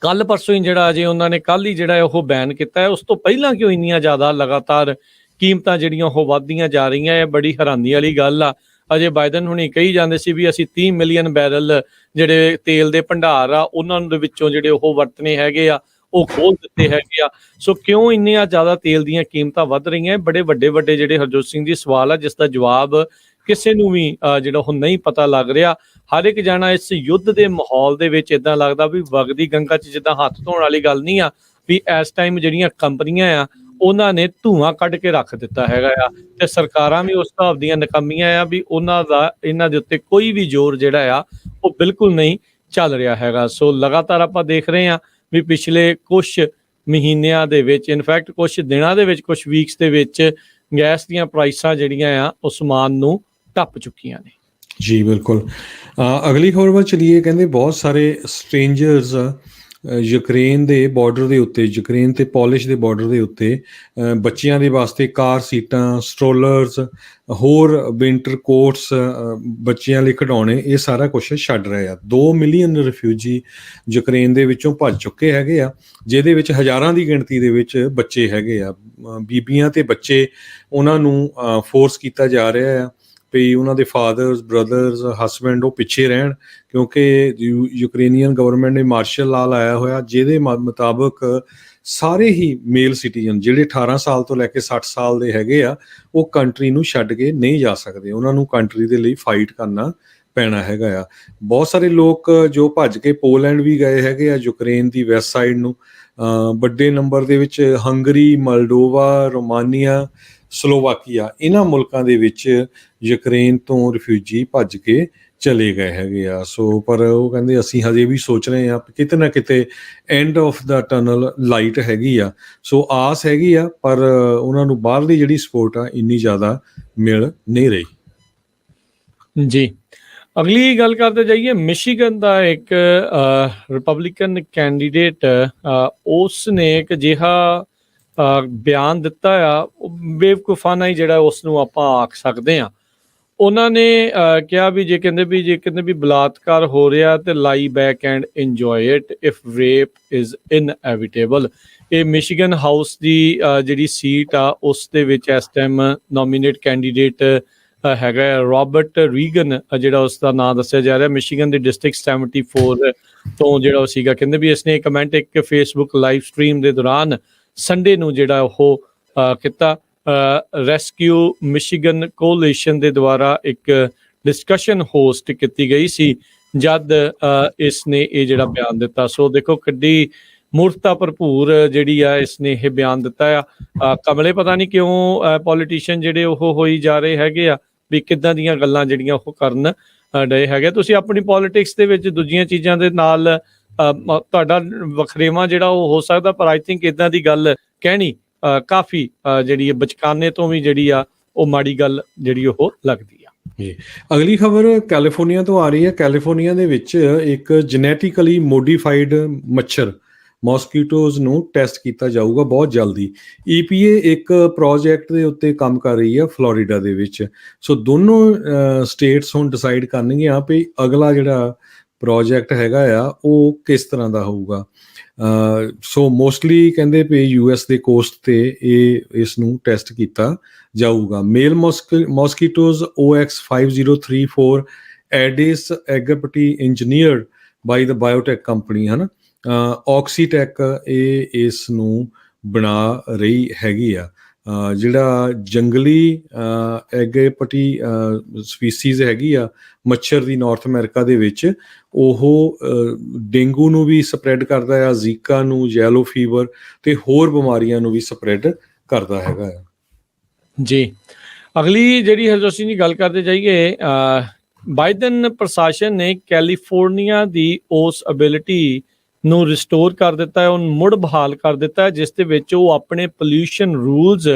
ਕੱਲ ਪਰਸੋਂ ਹੀ ਜਿਹੜਾ ਅਜੇ ਉਹਨਾਂ ਨੇ ਕੱਲ ਹੀ ਜਿਹੜਾ ਉਹ ਬੈਨ ਕੀਤਾ ਹੈ। ਉਸ ਤੋਂ ਪਹਿਲਾਂ ਕਿਉਂ ਇੰਨੀਆਂ ਜ਼ਿਆਦਾ ਲਗਾਤਾਰ ਕੀਮਤਾਂ ਜਿਹੜੀਆਂ ਉਹ ਵੱਧਦੀਆਂ ਜਾ ਰਹੀਆਂ, ਇਹ ਬੜੀ ਹੈਰਾਨੀ ਵਾਲੀ ਗੱਲ ਆ। ਅਜੇ ਬਾਈਡਨ ਹੁਣੀ ਕਹੀ ਜਾਂਦੇ ਸੀ ਵੀ ਅਸੀਂ 30 ਮਿਲੀਅਨ ਬੈਰਲ ਜਿਹੜੇ ਤੇਲ ਦੇ ਭੰਡਾਰ ਆ ਉਹਨਾਂ ਦੇ ਵਿੱਚੋਂ ਜਿਹੜੇ ਉਹ ਵਰਤਣੇ ਹੈਗੇ ਆ ਉਹ ਖੋਲ ਦਿੱਤੇ ਹੈਗੇ ਆ। ਸੋ ਕਿਉਂ ਇੰਨੀਆਂ ਜ਼ਿਆਦਾ ਤੇਲ ਦੀਆਂ ਕੀਮਤਾਂ ਵੱਧ ਰਹੀਆਂ? ਬੜੇ ਵੱਡੇ ਜਿਹੜੇ ਹਰਜੋਤ ਸਿੰਘ ਜੀ ਸਵਾਲ ਆ ਜਿਸ ਦਾ ਜਵਾਬ ਕਿਸੇ ਨੂੰ ਵੀ ਜਿਹੜਾ ਉਹ ਨਹੀਂ ਪਤਾ ਲੱਗ ਰਿਹਾ। ਹਰ ਇੱਕ ਜਾਣਾ ਇਸ ਯੁੱਧ ਦੇ ਮਾਹੌਲ ਦੇ ਵਿੱਚ ਇਦਾਂ ਲੱਗਦਾ ਵੀ ਵਗਦੀ ਗੰਗਾ 'ਚ ਜਿੱਦਾਂ ਹੱਥ ਧੋਣ ਵਾਲੀ ਗੱਲ ਨਹੀਂ ਆ, ਵੀ ਇਸ ਟਾਈਮ ਜਿਹੜੀਆਂ ਕੰਪਨੀਆਂ ਆ ਉਹਨਾਂ ਨੇ ਧੂਆਂ ਕੱਢ ਕੇ ਰੱਖ ਦਿੱਤਾ ਹੈਗਾ ਆ, ਤੇ ਸਰਕਾਰਾਂ ਵੀ ਉਸ ਹਿਸਾਬ ਦੀਆਂ ਨਕਾਮੀਆਂ ਆ ਵੀ ਉਹਨਾਂ ਦਾ ਇਹਨਾਂ ਦੇ ਉੱਤੇ ਕੋਈ ਵੀ ਜ਼ੋਰ ਜਿਹੜਾ ਆ ਉਹ ਬਿਲਕੁਲ ਨਹੀਂ ਚੱਲ ਰਿਹਾ ਹੈਗਾ। ਸੋ ਲਗਾਤਾਰ ਆਪਾਂ ਦੇਖ ਰਹੇ ਹਾਂ ਵੀ ਪਿਛਲੇ ਕੁਛ ਮਹੀਨਿਆਂ ਦੇ ਵਿੱਚ, ਇਨਫੈਕਟ ਕੁਛ ਦਿਨਾਂ ਦੇ ਵਿੱਚ, ਕੁਛ ਵੀਕਸ ਦੇ ਵਿੱਚ ਗੈਸ ਦੀਆਂ ਪ੍ਰਾਈਸਾਂ ਜਿਹੜੀਆਂ ਆ ਉਹ ਸਮਾਨ ਨੂੰ ਟੱਪ ਚੁੱਕੀਆਂ ਨੇ। ਜੀ ਬਿਲਕੁਲ। ਅਗਲੀ ਖਬਰ ਵੱਲ ਚਲੀਏ। ਕਹਿੰਦੇ ਬਹੁਤ ਸਾਰੇ ਸਟ੍ਰੇਂਜਰਸ ਯੂਕਰੇਨ ਦੇ ਬਾਰਡਰ ਦੇ ਉੱਤੇ, ਯੂਕਰੇਨ ਤੇ ਪੋਲਿਸ਼ ਦੇ ਬਾਰਡਰ ਦੇ ਉੱਤੇ ਬੱਚਿਆਂ ਦੇ ਵਾਸਤੇ ਕਾਰ ਸੀਟਾਂ, ਸਟਰੋਲਰਸ, ਹੋਰ ਵਿੰਟਰ ਕੋਟਸ, ਬੱਚਿਆਂ ਲਈ ਖਿਡੌਣੇ, ਇਹ ਸਾਰਾ ਕੁਛ ਛੱਡ ਰਹੇ ਆ। 2 ਮਿਲੀਅਨ ਰਿਫਿਊਜੀ ਯੂਕਰੇਨ ਦੇ ਵਿੱਚੋਂ ਭੱਜ ਚੁੱਕੇ ਹੈਗੇ ਆ, ਜਿਹਦੇ ਵਿੱਚ ਹਜ਼ਾਰਾਂ ਦੀ ਗਿਣਤੀ ਦੇ ਵਿੱਚ ਬੱਚੇ ਹੈਗੇ ਆ। ਬੀਬੀਆਂ ਤੇ ਬੱਚੇ ਉਹਨਾਂ ਨੂੰ ਫੋਰਸ ਕੀਤਾ ਜਾ ਰਿਹਾ ਆ ਵੀ ਉਹਨਾਂ ਦੇ ਫਾਦਰਸ, ਬ੍ਰਦਰਸ, ਹਸਬੈਂਡ ਉਹ ਪਿੱਛੇ ਰਹਿਣ, ਕਿਉਂਕਿ ਯੂਕਰੇਨੀਅਨ ਗਵਰਨਮੈਂਟ ਨੇ ਮਾਰਸ਼ਲ ਲਾ ਲਾਇਆ ਹੋਇਆ, ਜਿਹਦੇ ਮੁਤਾਬਕ ਸਾਰੇ ਹੀ ਮੇਲ ਸਿਟੀਜ਼ਨ ਜਿਹੜੇ 18 ਸਾਲ ਤੋਂ ਲੈ ਕੇ 60 ਸਾਲ ਦੇ ਹੈਗੇ ਆ ਉਹ ਕੰਟਰੀ ਨੂੰ ਛੱਡ ਕੇ ਨਹੀਂ ਜਾ ਸਕਦੇ। ਉਹਨਾਂ ਨੂੰ ਕੰਟਰੀ ਦੇ ਲਈ ਫਾਈਟ ਕਰਨਾ ਪੈਣਾ ਹੈਗਾ ਆ। ਬਹੁਤ ਸਾਰੇ ਲੋਕ ਜੋ ਭੱਜ ਕੇ ਪੋਲੈਂਡ ਵੀ ਗਏ ਹੈਗੇ ਆ, ਯੂਕਰੇਨ ਦੀ ਵੈਸਟ ਸਾਈਡ ਨੂੰ। ਵੱਡੇ ਨੰਬਰ ਦੇ ਵਿੱਚ ਹੰਗਰੀ, ਮਲਡੋਵਾ, ਰੋਮਾਨੀਆ, ਸਲੋਵਾਕੀਆ, ਇਹਨਾਂ ਮੁਲਕਾਂ ਦੇ ਵਿੱਚ ਯੂਕਰੇਨ ਤੋਂ ਰਿਫਿਊਜੀ ਭੱਜ ਕੇ ਚਲੇ ਗਏ ਹੈਗੇ ਆ। ਸੋ ਪਰ ਉਹ ਕਹਿੰਦੇ ਅਸੀਂ ਹਜੇ ਵੀ ਸੋਚ ਰਹੇ ਹਾਂ ਕਿਤੇ ਨਾ ਕਿਤੇ end of the tunnel light ਹੈਗੀ ਆ। ਸੋ ਆਸ ਹੈਗੀ ਆ, ਪਰ ਉਹਨਾਂ ਨੂੰ ਬਾਹਰਲੀ ਜਿਹੜੀ ਸਪੋਰਟ ਆ ਇੰਨੀ ਜ਼ਿਆਦਾ ਮਿਲ ਨਹੀਂ ਰਹੀ। ਜੀ, ਅਗਲੀ ਗੱਲ ਕਰਦੇ ਜਾਈਏ। ਮਿਸ਼ੀਗਨ ਦਾ ਇੱਕ ਰਿਪਬਲਿਕਨ ਕੈਂਡੀਡੇਟ, ਉਸ ਨੇ ਇੱਕ ਅਜਿਹਾ ਬਿਆਨ ਦਿੱਤਾ ਆ, ਬੇਵਕੂਫਾਨਾ ਹੀ ਜਿਹੜਾ ਉਸ ਨੂੰ ਆਪਾਂ ਆਖ ਸਕਦੇ ਹਾਂ। ਉਹਨਾਂ ਨੇ ਕਿਹਾ ਵੀ ਜੇ ਕਹਿੰਦੇ ਵੀ ਬਲਾਤਕਾਰ ਹੋ ਰਿਹਾ ਤੇ lie back and enjoy it if rape is inevitable. ਇਹ ਮਿਸ਼ੀਗਨ ਹਾਊਸ ਦੀ ਜਿਹੜੀ ਸੀਟ ਆ ਉਸ ਦੇ ਵਿੱਚ ਇਸ ਟਾਈਮ ਨੋਮੀਨੇਟ ਕੈਂਡੀਡੇਟ ਹੈਗਾ ਰੋਬਰਟ ਰੀਗਨ, ਜਿਹੜਾ ਉਸ ਦਾ ਨਾਂ ਦੱਸਿਆ ਜਾ ਰਿਹਾ, ਮਿਸ਼ੀਗਨ ਦੇ ਡਿਸਟ੍ਰਿਕਟ 74 ਤੋਂ ਜਿਹੜਾ ਉਹ ਸੀਗਾ। ਕਹਿੰਦੇ ਵੀ ਇਸਨੇ ਕਮੈਂਟ ਇੱਕ ਫੇਸਬੁੱਕ ਲਾਈਵ ਸਟਰੀਮ ਦੇ ਦੌਰਾਨ ਸੰਡੇ ਨੂੰ ਜਿਹੜਾ ਉਹ ਕੀਤਾ। ਰੈਸਕਿਊ ਮਿਸ਼ੀਗਨ ਕੋਲੀਸ਼ਨ ਦੇ ਦੁਆਰਾ ਇੱਕ ਡਿਸਕਸ਼ਨ ਹੋਸਟ ਕੀਤੀ ਗਈ ਸੀ ਜਦ ਇਸ ਨੇ ਇਹ ਜਿਹੜਾ ਬਿਆਨ ਦਿੱਤਾ। ਸੋ ਦੇਖੋ ਕਿੱਡੀ ਮੂਰਖਤਾ ਭਰਪੂਰ ਜਿਹੜੀ ਆ ਇਸਨੇ ਇਹ ਬਿਆਨ ਦਿੱਤਾ ਆ। ਕਮਲੇ ਪਤਾ ਨਹੀਂ ਕਿਉਂ ਪੋਲੀਟੀਸ਼ੀਅਨ ਜਿਹੜੇ ਉਹ ਹੋਈ ਜਾ ਰਹੇ ਹੈਗੇ ਆ ਵੀ ਕਿੱਦਾਂ ਦੀਆਂ ਗੱਲਾਂ ਜਿਹੜੀਆਂ ਉਹ ਕਰਨ ਡਏ ਹੈਗੇ। ਤੁਸੀਂ ਆਪਣੀ ਪੋਲੀਟਿਕਸ ਦੇ ਵਿੱਚ ਦੂਜੀਆਂ ਚੀਜ਼ਾਂ ਦੇ ਨਾਲ ਤੁਹਾਡਾ ਵਖਰੇਵਾਂ ਜਿਹੜਾ ਉਹ ਹੋ ਸਕਦਾ, ਪਰ ਆਈ ਥਿੰਕ ਇੱਦਾਂ ਦੀ ਗੱਲ ਕਹਿਣੀ ਕਾਫੀ ਜਿਹੜੀ ਬਚਕਾਨੇ ਤੋਂ ਵੀ ਜਿਹੜੀ ਆ ਉਹ ਮਾੜੀ ਗੱਲ ਜਿਹੜੀ ਉਹ ਲੱਗਦੀ ਆ। ਜੀ, ਅਗਲੀ ਖਬਰ ਕੈਲੀਫੋਰਨੀਆ ਤੋਂ ਆ ਰਹੀ ਹੈ। ਕੈਲੀਫੋਰਨੀਆ ਦੇ ਵਿੱਚ ਇੱਕ ਜੈਨੇਟਿਕਲੀ ਮੋਡੀਫਾਈਡ ਮੱਛਰ ਮੋਸਕੀਟੋਜ਼ ਨੂੰ ਟੈਸਟ ਕੀਤਾ ਜਾਊਗਾ ਬਹੁਤ ਜਲਦੀ। EPA ਇੱਕ ਪ੍ਰੋਜੈਕਟ ਦੇ ਉੱਤੇ ਕੰਮ ਕਰ ਰਹੀ ਹੈ ਫਲੋਰੀਡਾ ਦੇ ਵਿੱਚ। ਸੋ ਦੋਨੋਂ ਸਟੇਟਸ ਹੁਣ ਡਿਸਾਈਡ ਕਰਨਗੀਆਂ ਵੀ ਅਗਲਾ ਜਿਹੜਾ ਪ੍ਰੋਜੈਕਟ ਹੈਗਾ ਆ ਉਹ ਕਿਸ ਤਰ੍ਹਾਂ ਦਾ ਹੋਊਗਾ। ਸੋ ਮੋਸਟਲੀ ਕਹਿੰਦੇ ਵੀ US ਦੇ ਕੋਸਟ ਤੇ ਇਸ ਨੂੰ ਟੈਸਟ ਕੀਤਾ ਜਾਊਗਾ। ਮੇਲ ਮੋਸਕੀਟੋਜ਼ OX5034 ਐਡਿਸ ਐਗਰਪਟੀ ਇੰਜੀਨੀਅਰਡ ਬਾਈ ਦ ਬਾਇਓਟੈਕ ਕੰਪਨੀ ਹਨ। ਆਕਸੀਟੈਕ ਇਸ ਨੂੰ ਬਣਾ ਰਹੀ ਹੈਗੀ ਆ। ਜਿਹੜਾ ਜੰਗਲੀ ਐਗੇਪਟੀ ਸਪੀਸੀਜ਼ ਹੈਗੀ ਆ ਮੱਛਰ ਦੀ ਨਾਰਥ ਅਮਰੀਕਾ ਦੇ ਵਿੱਚ, ਉਹ ਡੇਂਗੂ ਨੂੰ ਵੀ ਸਪਰੈਡ ਕਰਦਾ ਆ, ਜ਼ੀਕਾ ਨੂੰ, ਯੈਲੋ ਫੀਵਰ ਤੇ ਹੋਰ ਬਿਮਾਰੀਆਂ ਨੂੰ ਵੀ ਸਪਰੈਡ ਕਰਦਾ ਹੈਗਾ ਆ। ਜੀ, ਅਗਲੀ ਜਿਹੜੀ ਹਰਜੋਤ ਦੀ ਗੱਲ ਕਰਦੇ ਜਾਈਏ, ਬਾਈਡਨ ਪ੍ਰਸ਼ਾਸਨ ਨੇ ਕੈਲੀਫੋਰਨੀਆ ਦੀ ਉਸ ਐਬਿਲਿਟੀ ਨੂੰ ਰਿਸਟੋਰ ਕਰ ਦਿੱਤਾ ਹੈ, ਉਹਨੂੰ ਮੁੜ ਬਹਾਲ ਕਰ ਦਿੱਤਾ ਹੈ, ਜਿਸ ਦੇ ਵਿੱਚ ਉਹ ਆਪਣੇ ਪੋਲਿਊਸ਼ਨ ਰੂਲਸ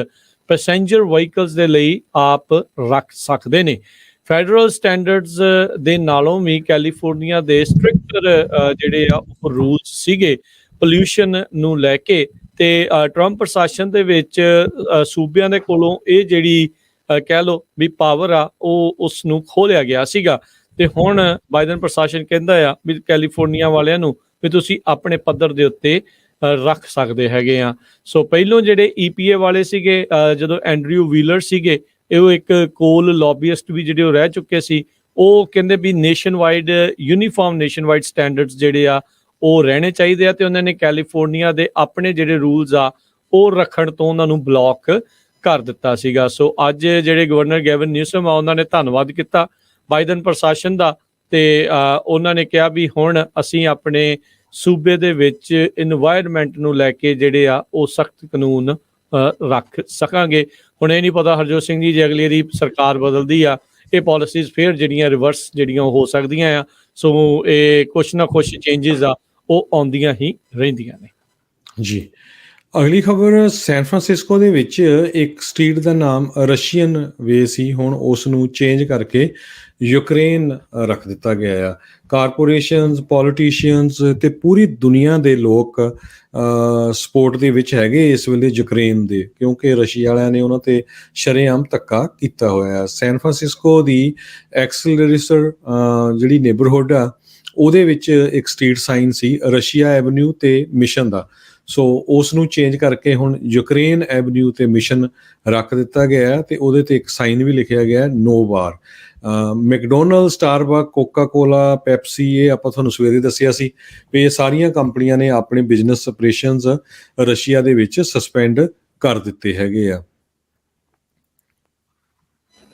ਪੈਸੇਂਜਰ ਵਹੀਕਲਸ ਦੇ ਲਈ ਆਪ ਰੱਖ ਸਕਦੇ ਨੇ। ਫੈਡਰਲ ਸਟੈਂਡਰਡਸ ਦੇ ਨਾਲੋਂ ਵੀ ਕੈਲੀਫੋਰਨੀਆ ਦੇ ਸਟ੍ਰਿਕਟਰ ਜਿਹੜੇ ਆ ਉਹ ਰੂਲਸ ਸੀਗੇ ਪੋਲਿਊਸ਼ਨ ਨੂੰ ਲੈ ਕੇ। ਤੇ ਟਰੰਪ ਪ੍ਰਸ਼ਾਸਨ ਦੇ ਵਿੱਚ ਸੂਬਿਆਂ ਦੇ ਕੋਲੋਂ ਇਹ ਜਿਹੜੀ ਕਹਿ ਲਓ ਵੀ ਪਾਵਰ ਆ ਉਹ ਉਸ ਨੂੰ ਖੋਹ ਲਿਆ ਗਿਆ ਸੀਗਾ। ਤੇ ਹੁਣ ਬਾਈਡਨ ਪ੍ਰਸ਼ਾਸਨ ਕਹਿੰਦਾ ਆ ਵੀ ਕੈਲੀਫੋਰਨੀਆ ਵਾਲਿਆਂ ਨੂੰ ਵੀ ਤੁਸੀਂ ਆਪਣੇ ਪੱਧਰ ਦੇ ਉੱਤੇ ਰੱਖ ਸਕਦੇ ਹੈਗੇ ਆ। ਸੋ ਪਹਿਲੋਂ ਜਿਹੜੇ EPA ਵਾਲੇ ਸੀਗੇ, ਜਦੋਂ ਐਂਡਰਿਊ ਵੀਲਰ ਸੀਗੇ, ਇਹ ਇੱਕ ਕੋਲ ਲੌਬੀਇਸਟ ਵੀ ਜਿਹੜੇ ਉਹ ਰਹਿ ਚੁੱਕੇ ਸੀ, ਉਹ ਕਹਿੰਦੇ ਵੀ nationwide uniform nationwide standards ਜਿਹੜੇ ਆ ਉਹ ਰਹਿਣੇ ਚਾਹੀਦੇ ਆ। ਤੇ ਉਹਨਾਂ ਨੇ ਕੈਲੀਫੋਰਨੀਆ ਦੇ ਆਪਣੇ ਜਿਹੜੇ ਰੂਲਸ ਆ ਉਹ ਰੱਖਣ ਤੋਂ ਉਹਨਾਂ ਨੂੰ ਬਲੌਕ ਕਰ ਦਿੱਤਾ ਸੀਗਾ। ਸੋ ਅੱਜ ਜਿਹੜੇ ਗਵਰਨਰ ਗੈਵਨ ਨਿਊਸਮ ਆ ਉਹਨਾਂ ਨੇ ਧੰਨਵਾਦ ਕੀਤਾ ਬਾਈਡਨ ਪ੍ਰਸ਼ਾਸਨ ਦਾ, ਤੇ ਉਹਨਾਂ ਨੇ ਕਿਹਾ ਵੀ ਹੁਣ ਅਸੀਂ ਆਪਣੇ ਸੂਬੇ ਦੇ ਵਿੱਚ ਇਨਵਾਇਰਮੈਂਟ ਨੂੰ ਲੈ ਕੇ ਜਿਹੜੇ ਆ ਉਹ ਸਖਤ ਕਾਨੂੰਨ ਰੱਖ ਸਕਾਂਗੇ। ਹੁਣ ਇਹ ਨਹੀਂ ਪਤਾ ਹਰਜੋਤ ਸਿੰਘ ਜੀ, ਜੇ ਅਗਲੀ ਵਾਰੀ ਸਰਕਾਰ ਬਦਲਦੀ ਆ ਇਹ ਪਾਲਿਸੀਜ਼ ਫਿਰ ਜਿਹੜੀਆਂ ਰਿਵਰਸ ਜਿਹੜੀਆਂ ਹੋ ਸਕਦੀਆਂ ਆ। ਸੋ ਇਹ ਕੁਛ ਨਾ ਕੁਛ ਚੇਂਜਸ ਆ ਉਹ ਆਉਂਦੀਆਂ ਹੀ ਰਹਿੰਦੀਆਂ ਨੇ। ਜੀ, ਅਗਲੀ ਖਬਰ ਸੈਨ ਫਰਾਂਸਿਸਕੋ ਦੇ ਵਿੱਚ ਇੱਕ ਸਟਰੀਟ ਦਾ ਨਾਮ ਰਸ਼ੀਅਨ ਵੇ ਸੀ, ਹੁਣ ਉਸ ਨੂੰ ਚੇਂਜ ਕਰਕੇ ਯੂਕਰੇਨ ਰੱਖ ਦਿੱਤਾ ਗਿਆ ਆ। ਕਾਰਪੋਰੇਸ਼ਨਸ, ਪੋਲੀਟੀਸ਼ੀਅਨਸ ਤੇ ਪੂਰੀ ਦੁਨੀਆ ਦੇ ਲੋਕ ਸਪੋਰਟ ਦੇ ਵਿੱਚ ਹੈਗੇ ਇਸ ਵੇਲੇ ਯੂਕਰੇਨ ਦੇ, ਕਿਉਂਕਿ ਰਸ਼ੀਆ ਵਾਲਿਆਂ ਨੇ ਉਹਨਾਂ ਤੇ ਸ਼ਰੇਆਮ ਧੱਕਾ ਕੀਤਾ ਹੋਇਆ ਹੈ। ਸੈਨ ਫਰਾਂਸਿਸਕੋ ਦੀ ਐਕਸਲਰੇਸਰ ਜਿਹੜੀ ਨੇਬਰਹੁੱਡ ਆ ਉਹਦੇ ਵਿੱਚ ਇੱਕ ਸਟਰੀਟ ਸਾਈਨ ਸੀ ਰਸ਼ੀਆ ਐਵਨਿਊ ਤੇ ਮਿਸ਼ਨ ਦਾ। ਸੋ ਉਸ ਨੂੰ ਚੇਂਜ ਕਰਕੇ ਹੁਣ ਯੂਕਰੇਨ ਐਵਨਿਊ ਤੇ ਮਿਸ਼ਨ ਰੱਖ ਦਿੱਤਾ ਗਿਆ ਹੈ ਤੇ ਉਹਦੇ ਤੇ ਇੱਕ ਸਾਈਨ ਵੀ ਲਿਖਿਆ ਗਿਆ ਨੋ ਵਾਰ। ਮੈਕਡੋਨਲਡ, ਸਟਾਰਬਕ, ਕੋਕਾ ਕੋਲਾ, ਪੈਪਸੀ, ਇਹ ਆਪਾਂ ਤੁਹਾਨੂੰ ਸਵੇਰੇ ਦੱਸਿਆ ਸੀ ਵੀ ਇਹ ਸਾਰੀਆਂ ਕੰਪਨੀਆਂ ਨੇ ਆਪਣੇ ਬਿਜ਼ਨਸ ਆਪਰੇਸ਼ਨਸ ਰਸ਼ੀਆ ਦੇ ਵਿੱਚ ਸਸਪੈਂਡ ਕਰ ਦਿੱਤੇ ਹੈਗੇ ਆ।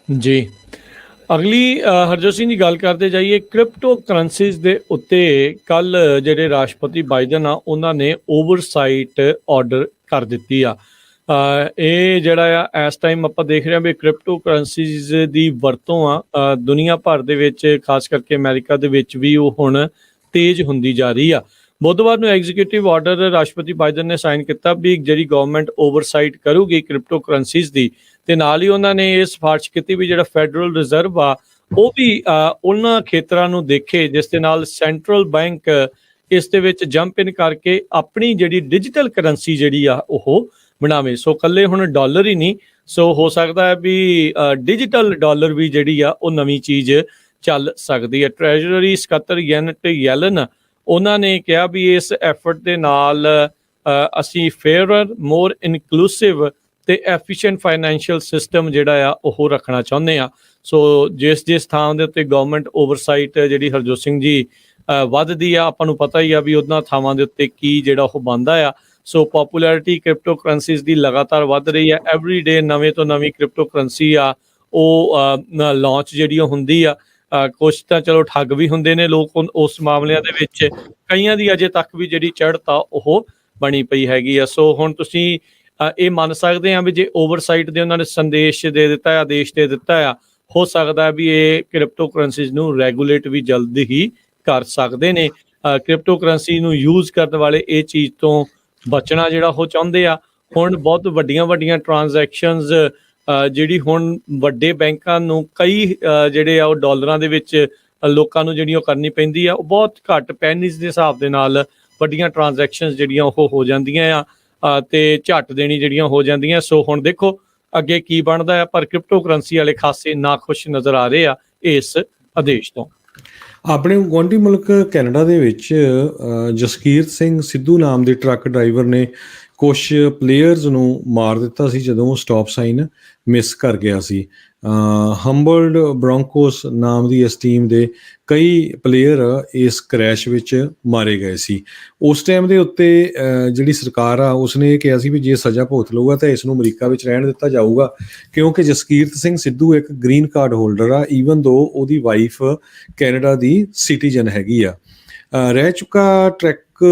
ਜੀ, ਅਗਲੀ ਹਰਜੋਤ ਸਿੰਘ ਜੀ ਗੱਲ ਕਰਦੇ ਜਾਈਏ ਕ੍ਰਿਪਟੋ ਕਰੰਸੀਜ਼ ਦੇ ਉੱਤੇ। ਕੱਲ ਜਿਹੜੇ ਰਾਸ਼ਟਰਪਤੀ ਬਾਈਡਨ ਆ ਉਹਨਾਂ ਨੇ ਓਵਰਸਾਈਟ ਆਰਡਰ ਕਰ ਦਿੱਤੀ ਆ। ਇਹ ਜਿਹੜਾ ਆ ਇਸ ਟਾਈਮ ਆਪਾਂ ਦੇਖ ਰਹੇ ਹਾਂ ਵੀ ਕ੍ਰਿਪਟੋ ਕਰੰਸੀਜ਼ ਦੀ ਵਰਤੋਂ ਆ ਦੁਨੀਆ ਭਰ ਦੇ ਵਿੱਚ, ਖਾਸ ਕਰਕੇ ਅਮਰੀਕਾ ਦੇ ਵਿੱਚ ਵੀ ਉਹ ਹੁਣ ਤੇਜ਼ ਹੁੰਦੀ ਜਾ ਰਹੀ ਆ। ਬੁੱਧਵਾਰ ਨੂੰ ਐਗਜ਼ੀਕਿਊਟਿਵ ਆਰਡਰ ਰਾਸ਼ਟਰਪਤੀ ਬਾਈਡਨ ਨੇ ਸਾਈਨ ਕੀਤਾ ਵੀ ਜਿਹੜੀ ਗਵਰਨਮੈਂਟ ਓਵਰਸਾਈਟ ਕਰੂਗੀ ਕ੍ਰਿਪਟੋ ਕਰੰਸੀਜ਼ ਦੀ, ਤੇ ਨਾਲ ਹੀ ਉਹਨਾਂ ਨੇ ਇਹ ਸਿਫਾਰਿਸ਼ ਕੀਤੀ ਵੀ ਜਿਹੜਾ ਫੈਡਰਲ ਰਿਜ਼ਰਵ ਆ ਉਹ ਵੀ ਉਹਨਾਂ ਖੇਤਰਾਂ ਨੂੰ ਦੇਖੇ ਜਿਸ ਦੇ ਨਾਲ ਸੈਂਟਰਲ ਬੈਂਕ ਇਸ ਦੇ ਵਿੱਚ ਜੰਪ ਇਨ ਕਰਕੇ ਆਪਣੀ ਜਿਹੜੀ ਡਿਜੀਟਲ ਕਰੰਸੀ ਜਿਹੜੀ ਆ ਉਹ ਬਣਾਵੇ। ਸੋ ਇਕੱਲੇ ਹੁਣ ਡਾਲਰ ਹੀ ਨਹੀਂ, ਸੋ ਹੋ ਸਕਦਾ ਹੈ ਵੀ ਡਿਜੀਟਲ ਡਾਲਰ ਵੀ ਜਿਹੜੀ ਆ ਉਹ ਨਵੀਂ ਚੀਜ਼ ਚੱਲ ਸਕਦੀ ਹੈ। ਟ੍ਰੈਜਰੀ ਸਕੱਤਰ ਯੈਨਟ ਯੈਲਨ ਉਹਨਾਂ ਨੇ ਕਿਹਾ ਵੀ ਇਸ ਐਫਰਟ ਦੇ ਨਾਲ ਅਸੀਂ ਫੇਅਰਰ, ਮੋਰ ਇਨਕਲੂਸਿਵ ਤੇ ਐਫੀਸ਼ੀਐਂਟ ਫਾਈਨੈਂਸ਼ੀਅਲ ਸਿਸਟਮ ਜਿਹੜਾ ਆ ਉਹ ਰੱਖਣਾ ਚਾਹੁੰਦੇ ਆ। ਸੋ ਜਿਸ ਥਾਂ ਦੇ ਉੱਤੇ ਗਵਰਨਮੈਂਟ ਓਵਰਸਾਈਟ ਜਿਹੜੀ ਹਰਜੋਤ ਸਿੰਘ ਜੀ ਵੱਧਦੀ ਆ, ਆਪਾਂ ਨੂੰ ਪਤਾ ਹੀ ਆ ਵੀ ਉਹਨਾਂ ਥਾਵਾਂ ਦੇ ਉੱਤੇ ਕੀ ਜਿਹੜਾ ਉਹ ਬਣਦਾ ਆ। ਸੋ ਪੋਪੂਲੈਰਿਟੀ ਕ੍ਰਿਪਟੋ ਕਰੰਸੀਜ਼ ਦੀ ਲਗਾਤਾਰ ਵੱਧ ਰਹੀ ਆ। ਐਵਰੀ ਡੇ ਨਵੇਂ ਤੋਂ ਨਵੀਂ ਕ੍ਰਿਪਟੋ ਕਰੰਸੀ ਆ ਉਹ ਲਾਂਚ ਜਿਹੜੀ ਉਹ ਹੁੰਦੀ ਆ। ਕੁਛ ਤਾਂ ਚਲੋ ਠੱਗ ਵੀ ਹੁੰਦੇ ਨੇ ਲੋਕ ਉਸ ਮਾਮਲਿਆਂ ਦੇ ਵਿੱਚ, ਕਈਆਂ ਦੀ ਅਜੇ ਤੱਕ ਵੀ ਜਿਹੜੀ ਚੜ੍ਹਤ ਆ ਉਹ ਬਣੀ ਪਈ ਹੈਗੀ ਆ। ਸੋ ਹੁਣ ਤੁਸੀਂ ਇਹ ਮੰਨ ਸਕਦੇ ਆ ਵੀ ਜੇ ਓਵਰਸਾਈਟ ਦੇ ਉਹਨਾਂ ਨੇ ਸੰਦੇਸ਼ ਦੇ ਦਿੱਤਾ, ਆਦੇਸ਼ ਦੇ ਦਿੱਤਾ ਆ, ਹੋ ਸਕਦਾ ਵੀ ਇਹ ਕ੍ਰਿਪਟੋ ਕਰੰਸੀਜ਼ ਨੂੰ ਰੈਗੂਲੇਟ ਵੀ ਜਲਦੀ ਹੀ ਕਰ ਸਕਦੇ ਨੇ। ਕ੍ਰਿਪਟੋ ਕਰੰਸੀ ਨੂੰ ਯੂਜ਼ ਕਰਨ ਵਾਲੇ ਇਹ ਚੀਜ਼ ਤੋਂ ਬਚਣਾ ਜਿਹੜਾ ਉਹ ਚਾਹੁੰਦੇ ਆ। ਹੁਣ ਬਹੁਤ ਵੱਡੀਆਂ ਟ੍ਰਾਂਜੈਕਸ਼ਨਸ ਜਿਹੜੀ ਹੁਣ ਵੱਡੇ ਬੈਂਕਾਂ ਨੂੰ ਕਈ ਜਿਹੜੇ ਆ ਉਹ ਡਾਲਰਾਂ ਦੇ ਵਿੱਚ ਲੋਕਾਂ ਨੂੰ ਜਿਹੜੀ ਉਹ ਕਰਨੀ ਪੈਂਦੀ ਆ, ਉਹ ਬਹੁਤ ਘੱਟ ਪੈਨੀਜ਼ ਦੇ ਹਿਸਾਬ ਦੇ ਨਾਲ ਵੱਡੀਆਂ ਟ੍ਰਾਂਜੈਕਸ਼ਨਸ ਜਿਹੜੀਆਂ ਉਹ ਹੋ ਜਾਂਦੀਆਂ ਆ ਤੇ ਝੱਟ ਦੇਣੀ ਜਿਹੜੀਆਂ ਹੋ ਜਾਂਦੀਆਂ। ਸੋ ਹੁਣ ਦੇਖੋ ਅੱਗੇ ਕੀ ਬਣਦਾ ਹੈ, ਪਰ ਕ੍ਰਿਪਟੋ ਕਰੰਸੀ ਵਾਲੇ ਖਾਸੇ ਨਾਖੁਸ਼ ਨਜ਼ਰ ਆ ਰਹੇ ਆ ਇਸ ਆਦੇਸ਼ ਤੋਂ। ਆਪਣੇ ਗੁਆਂਢੀ ਮੁਲਕ ਕੈਨੇਡਾ ਦੇ ਵਿੱਚ ਜਸਕੀਰਤ ਸਿੰਘ ਸਿੱਧੂ ਨਾਮ ਦੇ ਟਰੱਕ ਡਰਾਈਵਰ ਨੇ ਕੁਛ ਪਲੇਅਰਸ ਨੂੰ ਮਾਰ ਦਿੱਤਾ ਸੀ ਜਦੋਂ ਉਹ ਸਟਾਪ ਸਾਈਨ ਮਿਸ ਕਰ ਗਿਆ ਸੀ। ਹੰਬਲਡ ਬ੍ਰੌਂਕੋਸ ਨਾਮ ਦੀ ਇਸ ਟੀਮ ਦੇ ਕਈ ਪਲੇਅਰ ਇਸ ਕ੍ਰੈਸ਼ ਵਿੱਚ ਮਾਰੇ ਗਏ ਸੀ। ਉਸ ਟਾਈਮ ਦੇ ਉੱਤੇ ਜਿਹੜੀ ਸਰਕਾਰ ਆ ਉਸਨੇ ਇਹ ਕਿਹਾ ਸੀ ਵੀ ਜੇ ਸਜ਼ਾ ਭੁਗਤ ਲਊਗਾ ਤਾਂ ਇਸ ਨੂੰ ਅਮਰੀਕਾ ਵਿੱਚ ਰਹਿਣ ਦਿੱਤਾ ਜਾਊਗਾ, ਕਿਉਂਕਿ ਜਸਕੀਰਤ ਸਿੰਘ ਸਿੱਧੂ ਇੱਕ ਗ੍ਰੀਨ ਕਾਰਡ ਹੋਲਡਰ ਆ, ਈਵਨ ਦੋ ਉਹਦੀ ਵਾਈਫ ਕੈਨੇਡਾ ਦੀ ਸਿਟੀਜ਼ਨ ਹੈਗੀ ਆ। ਰਹਿ ਚੁੱਕਾ ਟਰੱਕ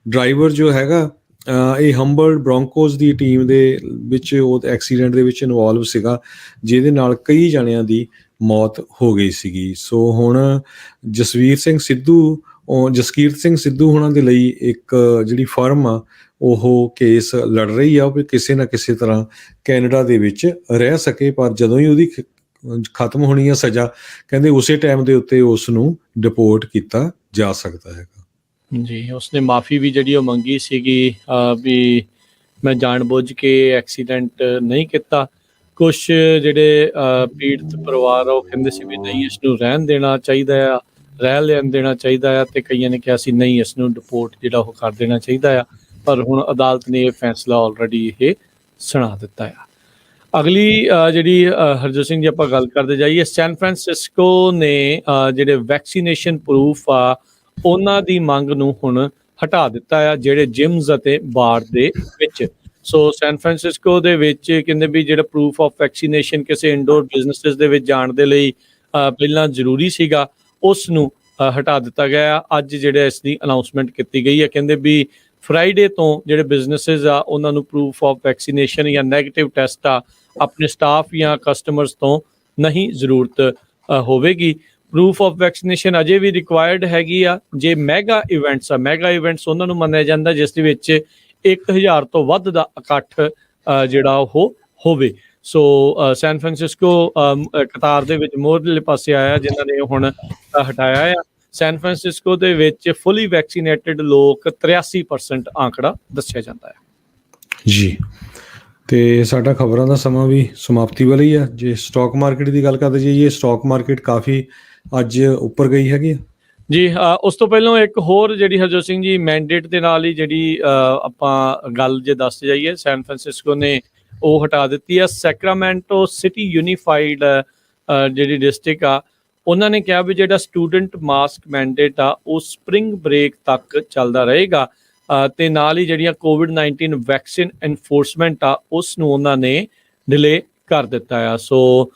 ਡਰਾਈਵਰ ਜੋ ਹੈਗਾ ਇਹ ਹੰਬਲਡ ਬ੍ਰੌਂਕੋਸ ਦੀ ਟੀਮ ਦੇ ਵਿੱਚ ਉਹ ਐਕਸੀਡੈਂਟ ਦੇ ਵਿੱਚ ਇਨਵੋਲਵ ਸੀਗਾ, ਜਿਹਦੇ ਨਾਲ ਕਈ ਜਣਿਆਂ ਦੀ ਮੌਤ ਹੋ ਗਈ ਸੀਗੀ। ਸੋ ਹੁਣ ਜਸਕੀਰਤ ਸਿੰਘ ਸਿੱਧੂ ਹੋਣਾ ਦੇ ਲਈ ਇੱਕ ਜਿਹੜੀ ਫਰਮ ਆ ਉਹ ਕੇਸ ਲੜ ਰਹੀ ਆ ਵੀ ਕਿਸੇ ਨਾ ਕਿਸੇ ਤਰ੍ਹਾਂ ਕੈਨੇਡਾ ਦੇ ਵਿੱਚ ਰਹਿ ਸਕੇ, ਪਰ ਜਦੋਂ ਹੀ ਉਹਦੀ ਖਤਮ ਹੋਣੀ ਆ ਸਜ਼ਾ, ਕਹਿੰਦੇ ਉਸੇ ਟਾਈਮ ਦੇ ਉੱਤੇ ਉਸ ਨੂੰ ਡਿਪੋਰਟ ਕੀਤਾ ਜਾ ਸਕਦਾ ਹੈਗਾ। ਜੀ, ਉਸਨੇ ਮਾਫੀ ਵੀ ਜਿਹੜੀ ਉਹ ਮੰਗੀ ਸੀਗੀ ਵੀ ਮੈਂ ਜਾਣਬੁੱਝ ਕੇ ਐਕਸੀਡੈਂਟ ਨਹੀਂ ਕੀਤਾ। ਕੁਛ ਜਿਹੜੇ ਪੀੜਤ ਪਰਿਵਾਰ ਆ ਉਹ ਕਹਿੰਦੇ ਸੀ ਵੀ ਨਹੀਂ ਇਸ ਨੂੰ ਰਹਿਣ ਦੇਣਾ ਚਾਹੀਦਾ ਆ, ਰਹਿ ਲੈਣ ਦੇਣਾ ਚਾਹੀਦਾ ਆ, ਤੇ ਕਈਆਂ ਨੇ ਕਿਹਾ ਸੀ ਨਹੀਂ ਇਸ ਨੂੰ ਡਿਪੋਰਟ ਜਿਹੜਾ ਉਹ ਕਰ ਦੇਣਾ ਚਾਹੀਦਾ ਆ। ਪਰ ਹੁਣ ਅਦਾਲਤ ਨੇ ਇਹ ਫੈਸਲਾ ਆਲਰੇਡੀ ਇਹ ਸੁਣਾ ਦਿੱਤਾ ਆ। ਅਗਲੀ ਜਿਹੜੀ ਹਰਜੋਤ ਸਿੰਘ ਜੀ ਆਪਾਂ ਗੱਲ ਕਰਦੇ ਜਾਈਏ, ਸੈਨ ਫਰਾਂਸਿਸਕੋ ਨੇ ਜਿਹੜੇ ਵੈਕਸੀਨੇਸ਼ਨ ਪ੍ਰੂਫ ਆ ਉਹਨਾਂ ਦੀ ਮੰਗ ਨੂੰ ਹੁਣ ਹਟਾ ਦਿੱਤਾ ਆ ਜਿਹੜੇ ਜਿਮਸ ਅਤੇ ਬਾਰ ਦੇ ਵਿੱਚ। ਸੋ ਸੈਨ ਫਰਾਂਸਿਸਕੋ ਦੇ ਵਿੱਚ ਕਹਿੰਦੇ ਵੀ ਜਿਹੜਾ ਪ੍ਰੂਫ ਆਫ ਵੈਕਸੀਨੇਸ਼ਨ ਕਿਸੇ ਇੰਡੋਰ ਬਿਜ਼ਨੈਸਿਸ ਦੇ ਵਿੱਚ ਜਾਣ ਦੇ ਲਈ ਪਹਿਲਾਂ ਜ਼ਰੂਰੀ ਸੀਗਾ, ਉਸ ਨੂੰ ਹਟਾ ਦਿੱਤਾ ਗਿਆ। ਅੱਜ ਜਿਹੜੇ ਇਸ ਦੀ ਅਨਾਊਂਸਮੈਂਟ ਕੀਤੀ ਗਈ ਹੈ, ਕਹਿੰਦੇ ਵੀ ਫਰਾਈਡੇ ਤੋਂ ਜਿਹੜੇ ਬਿਜ਼ਨੈਸਿਸ ਆ ਉਹਨਾਂ ਨੂੰ ਪ੍ਰੂਫ ਆਫ ਵੈਕਸੀਨੇਸ਼ਨ ਜਾਂ ਨੈਗੇਟਿਵ ਟੈਸਟ ਆ ਆਪਣੇ ਸਟਾਫ ਜਾਂ ਕਸਟਮਰਸ ਤੋਂ ਨਹੀਂ ਜ਼ਰੂਰਤ ਹੋਵੇਗੀ। ਪ੍ਰੂਫ ਆਫ ਵੈਕਸੀਨੇਸ਼ਨ ਅਜੇ ਵੀ ਰਿਕੁਆਇਰਡ ਹੈਗੀ ਆ ਜੇ ਮੈਗਾ ਇਵੈਂਟਸ ਉਹਨਾਂ ਨੂੰ ਮੰਨਿਆ ਜਾਂਦਾ ਜਿਸ ਦੇ ਵਿੱਚ 1000 ਤੋਂ ਵੱਧ ਦਾ ਇਕੱਠ ਜਿਹੜਾ ਉਹ ਹੋਵੇ। ਸੋ ਸੈਨ ਫਰਾਂਸਿਸਕੋ ਕਤਾਰ ਦੇ ਵਿੱਚ ਮੋਹਰਲੇ ਪਾਸੇ ਆਇਆ ਜਿਨ੍ਹਾਂ ਨੇ ਹੁਣ ਹਟਾਇਆ ਆ। ਸੈਨ ਫਰਾਂਸਿਸਕੋ ਦੇ ਵਿੱਚ ਫੁੱਲੀ ਵੈਕਸੀਨੇਟਡ ਲੋਕ 83% ਆંકੜਾ ਦੱਸਿਆ ਜਾਂਦਾ ਹੈ। ਜੀ, ਤੇ ਸਾਡਾ ਖਬਰਾਂ ਦਾ ਸਮਾਂ ਵੀ ਸਮਾਪਤੀ ਵਾਲਾ ਹੀ ਆ। ਜੇ ਸਟਾਕ ਮਾਰਕੀਟ ਦੀ ਗੱਲ ਕਰਦੇ ਜਾਈਏ, ਸਟਾਕ ਮਾਰਕੀਟ ਕਾਫੀ ਅੱਜ ਉੱਪਰ ਗਈ ਹੈਗੀ ਜੀ। ਉਸ ਤੋਂ ਪਹਿਲਾਂ ਇੱਕ ਹੋਰ ਜਿਹੜੀ ਹਰਜੋਤ ਸਿੰਘ ਜੀ ਮੈਂਡੇਟ ਦੇ ਨਾਲ ਹੀ ਜਿਹੜੀ ਆਪਾਂ ਗੱਲ ਜੇ ਦੱਸ ਜਾਈਏ, ਸੈਨ ਫਰਾਂਸਿਸਕੋ ਨੇ ਉਹ ਹਟਾ ਦਿੱਤੀ ਆ। ਸੈਕਰਾਮੈਂਟੋ ਸਿਟੀ ਯੂਨੀਫਾਈਡ ਜਿਹੜੀ ਡਿਸਟ੍ਰਿਕਟ ਆ ਉਹਨਾਂ ਨੇ ਕਿਹਾ ਵੀ ਜਿਹੜਾ ਸਟੂਡੈਂਟ ਮਾਸਕ ਮੈਂਡੇਟ ਆ ਉਹ ਸਪਰਿੰਗ ਬ੍ਰੇਕ ਤੱਕ ਚੱਲਦਾ ਰਹੇਗਾ, ਤੇ ਨਾਲ ਹੀ ਜਿਹੜੀਆਂ COVID-19 ਵੈਕਸੀਨ ਐਨਫੋਰਸਮੈਂਟ ਆ ਉਸ ਨੂੰ ਉਹਨਾਂ ਨੇ ਡਿਲੇ ਕਰ ਦਿੱਤਾ ਆ। ਸੋ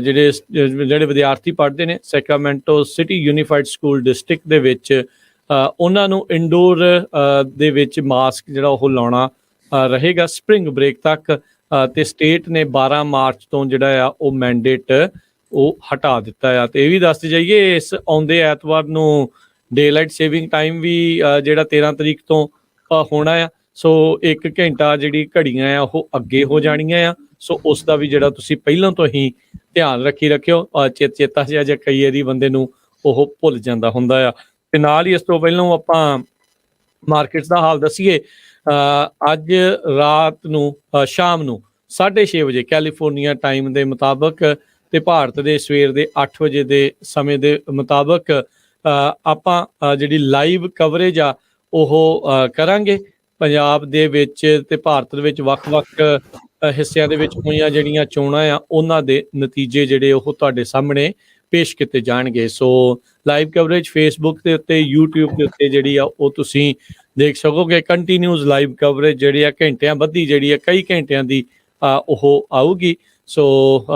ਜਿਹੜੇ ਵਿਦਿਆਰਥੀ ਪੜ੍ਹਦੇ ਨੇ Sacramento city unified school district ਦੇ ਵਿੱਚ, ਉਹਨਾਂ ਨੂੰ ਇੰਡੋਰ ਦੇ ਵਿੱਚ ਮਾਸਕ ਜਿਹੜਾ ਉਹ ਲਾਉਣਾ ਰਹੇਗਾ ਸਪਰਿੰਗ ਬ੍ਰੇਕ ਤੱਕ। ਤੇ ਸਟੇਟ ਨੇ 12 ਮਾਰਚ ਤੋਂ ਜਿਹੜਾ ਆ ਉਹ ਮੈਂਡੇਟ ਉਹ ਹਟਾ ਦਿੱਤਾ ਆ। ਤੇ ਇਹ ਵੀ ਦੱਸਦੇ ਜਾਈਏ, ਇਸ ਆਉਂਦੇ ਐਤਵਾਰ ਨੂੰ ਡੇਲਾਈਟ ਸੇਵਿੰਗ ਟਾਈਮ ਵੀ ਜਿਹੜਾ 13 ਤਰੀਕ ਤੋਂ ਹੋਣਾ ਆ। ਸੋ 1 ਘੰਟਾ ਜਿਹੜੀ ਘੜੀਆਂ ਆ ਉਹ ਅੱਗੇ ਹੋ ਜਾਣੀਆਂ ਆ। ਸੋ ਉਸ ਦਾ ਵੀ ਜਿਹੜਾ ਤੁਸੀਂ ਪਹਿਲਾਂ ਤੋਂ ਹੀ ਧਿਆਨ ਰੱਖਿਓ। ਚੇਤਾ ਜਿਹਾ ਜਾਂ ਕਈ ਵਾਰੀ ਬੰਦੇ ਨੂੰ ਉਹ ਭੁੱਲ ਜਾਂਦਾ ਹੁੰਦਾ ਆ। ਤੇ ਨਾਲ ਹੀ ਇਸ ਤੋਂ ਪਹਿਲਾਂ ਆਪਾਂ ਮਾਰਕੀਟਸ ਦਾ ਹਾਲ ਦੱਸੀਏ। ਅੱਜ ਰਾਤ ਨੂੰ ਸ਼ਾਮ ਨੂੰ 6:30 ਵਜੇ ਕੈਲੀਫੋਰਨੀਆ ਟਾਈਮ ਦੇ ਮੁਤਾਬਕ ਤੇ ਭਾਰਤ ਦੇ ਸਵੇਰ ਦੇ 8 ਵਜੇ ਦੇ ਸਮੇਂ ਦੇ ਮੁਤਾਬਕ ਆਪਾਂ ਜਿਹੜੀ ਲਾਈਵ ਕਵਰੇਜ ਆ ਉਹ ਕਰਾਂਗੇ ਪੰਜਾਬ ਦੇ ਵਿੱਚ ਤੇ ਭਾਰਤ ਦੇ ਵਿੱਚ ਵੱਖ-ਵੱਖ ਹਿੱਸਿਆਂ ਦੇ ਵਿੱਚ ਹੋਈਆਂ ਜਿਹੜੀਆਂ ਚੋਣਾਂ ਆ ਉਹਨਾਂ ਦੇ ਨਤੀਜੇ ਜਿਹੜੇ ਉਹ ਤੁਹਾਡੇ ਸਾਹਮਣੇ ਪੇਸ਼ ਕੀਤੇ ਜਾਣਗੇ। ਸੋ ਲਾਈਵ ਕਵਰੇਜ ਫੇਸਬੁੱਕ ਦੇ ਉੱਤੇ, YouTube ਦੇ ਉੱਤੇ ਜਿਹੜੀ ਆ ਉਹ ਤੁਸੀਂ ਦੇਖ ਸਕੋਗੇ। ਕੰਟੀਨਿਊਸ ਲਾਈਵ ਕਵਰੇਜ ਜਿਹੜੀ ਆ ਘੰਟਿਆਂ ਬੱਧੀ ਜਿਹੜੀ ਆ ਕਈ ਘੰਟਿਆਂ ਦੀ ਉਹ ਆਊਗੀ। ਸੋ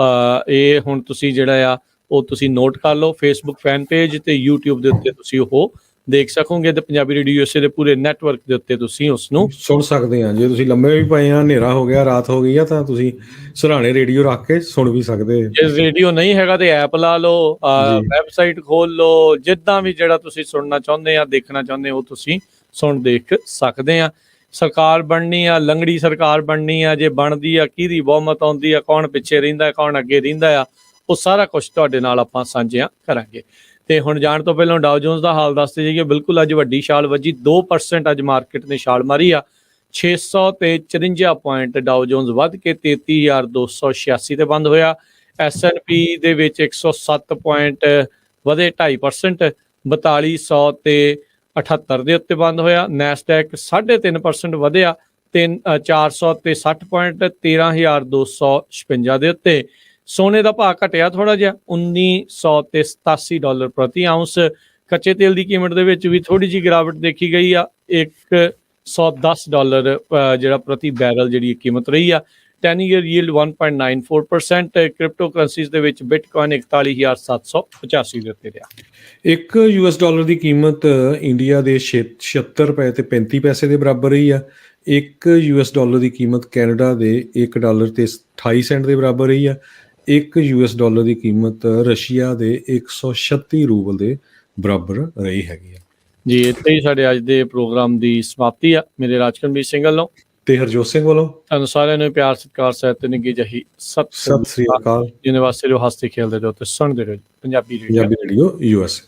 ਇਹ ਹੁਣ ਤੁਸੀਂ ਜਿਹੜਾ ਆ ਉਹ ਤੁਸੀਂ ਨੋਟ ਕਰ ਲਓ। ਫੇਸਬੁੱਕ ਫੈਨ ਪੇਜ ਤੇ YouTube ਦੇ ਉੱਤੇ ਤੁਸੀਂ ਉਹ ਦੇਖ ਸਕੋਗੇ ਤੇ ਪੰਜਾਬੀ ਰੇਡੀਓ USA ਦੇ ਪੂਰੇ ਨੈਟਵਰਕ ਦੇ ਉੱਤੇ ਤੁਸੀਂ ਉਸ ਨੂੰ ਸੁਣ ਸਕਦੇ ਆ। ਜੇ ਤੁਸੀਂ ਲੰਮੇ ਵੀ ਪਏ ਆ, ਹਨੇਰਾ ਹੋ ਗਿਆ, ਰਾਤ ਹੋ ਗਈ ਆ, ਤਾਂ ਤੁਸੀਂ ਸਰਾਣੇ ਰੇਡੀਓ ਰੱਖ ਕੇ ਸੁਣ ਵੀ ਸਕਦੇ। ਜੇ ਰੇਡੀਓ ਨਹੀਂ ਹੈਗਾ ਤੇ ਐਪ ਲਾ ਲਓ, ਵੈਬਸਾਈਟ ਖੋਲ ਲਓ, ਜਿੱਦਾਂ ਵੀ ਜਿਹੜਾ ਤੁਸੀਂ ਸੁਣਨਾ ਚਾਹੁੰਦੇ ਆ, ਦੇਖਣਾ ਚਾਹੁੰਦੇ ਉਹ ਤੁਸੀਂ ਸੁਣ ਦੇਖ ਸਕਦੇ ਆ। ਸਰਕਾਰ ਬਣਨੀ ਆ, ਲੰਗੜੀ ਸਰਕਾਰ ਬਣਨੀ ਆ, ਜੇ ਬਣਦੀ ਆ ਕਿਹਦੀ ਬਹੁਮਤ ਆਉਂਦੀ ਆ, ਕੌਣ ਪਿੱਛੇ ਰਹਿੰਦਾ, ਕੌਣ ਅੱਗੇ ਰਹਿੰਦਾ ਆ, ਉਹ ਸਾਰਾ ਕੁਝ ਤੁਹਾਡੇ ਨਾਲ ਆਪਾਂ ਸਾਂਝਿਆ ਕਰਾਂਗੇ। ਤੇ ਹੁਣ ਜਾਣ ਤੋਂ ਪਹਿਲਾਂ ਡਾਓ ਜੋਨਸ ਦਾ ਹਾਲ ਦੱਸਦੇ ਜਾਈਏ। ਬਿਲਕੁਲ ਅੱਜ ਵੱਡੀ ਛਾਲ ਵੱਜੀ, 2% ਅੱਜ ਮਾਰਕੀਟ ਨੇ ਛਾਲ ਮਾਰੀ ਆ। 653 ਪੁਆਇੰਟ ਡਾਓ ਜੋਨਸ ਵੱਧ ਕੇ 33,286 ਤੇ ਬੰਦ ਹੋਇਆ। S&P ਦੇ ਵਿੱਚ 107 ਪੁਆਇੰਟ ਵਧੇ 2.5%, 4200 ਤੇ 78 ਦੇ ਉੱਤੇ ਬੰਦ ਹੋਇਆ। ਨੈਸਡੈਕ 3.5% ਵਧਿਆ 400 ਤੇ 60 ਪੁਆਇੰਟ 13,256 ਦੇ ਉੱਤੇ। ਸੋਨੇ ਦਾ ਭਾਅ ਘਟਿਆ ਥੋੜਾ ਜਿਹਾ, $1987 ਪ੍ਰਤੀ ਆਉਂਸ। ਕੱਚੇ ਤੇਲ ਦੀ ਕੀਮਤ ਦੇ ਵਿੱਚ ਵੀ ਥੋੜੀ ਜਿਹੀ ਗਿਰਾਵਟ ਦੇਖੀ ਗਈ ਆ, $110 ਜਿਹੜਾ ਪ੍ਰਤੀ ਬੈਰਲ ਜਿਹੜੀ ਕੀਮਤ ਰਹੀ ਆ। 10-year yield 1.94%। ਕ੍ਰਿਪਟੋ ਕਰੰਸੀਜ਼ ਦੇ ਵਿੱਚ ਬਿਟਕੋਇਨ 41,785 ਦੇ ਉੱਤੇ ਰਿਹਾ। $1 ਦੀ ਕੀਮਤ ਇੰਡੀਆ ਦੇ 76 ਰੁਪਏ ਤੇ 35 ਪੈਸੇ ਦੇ ਬਰਾਬਰ ਰਹੀ ਆ। $1 ਦੀ ਕੀਮਤ ਕੈਨੇਡਾ ਦੇ $1 ਤੇ 28 ਸੈਂਟ ਦੇ ਬਰਾਬਰ ਰਹੀ ਆ। $1 ਦੀ ਕੀਮਤ ਰਸ਼ੀਆ ਦੇ 136 ਰੂਬਲ ਦੇ ਬਰਾਬਰ ਰਹੀ ਹੈਗੀ ਆ। ਜੀ ਇੱਥੇ ਹੀ ਸਾਡੇ ਅੱਜ ਦੇ ਪ੍ਰੋਗਰਾਮ ਦੀ ਸਮਾਪਤੀ ਆ। ਮੇਰੇ ਰਾਜਕਰਮਜੀਤ ਸਿੰਘ ਵੱਲੋਂ ਤੇ ਹਰਜੋਤ ਸਿੰਘ ਵੱਲੋਂ ਤੁਹਾਨੂੰ ਸਾਰਿਆਂ ਨੂੰ ਪਿਆਰ ਸਤਿਕਾਰ ਸਹਿਤ ਨਿੱਘੀ ਜਿਹੀ ਸਤਿ ਸ੍ਰੀ ਅਕਾਲ। ਜਿਹਨੇ ਵਾਸਤੇ ਰਹੋ, ਹੱਸਦੇ ਖੇਡਦੇ ਰਹੋ ਤੇ ਸੁਣਦੇ ਰਹੋ ਪੰਜਾਬੀ ਰੇਡੀਓ USA।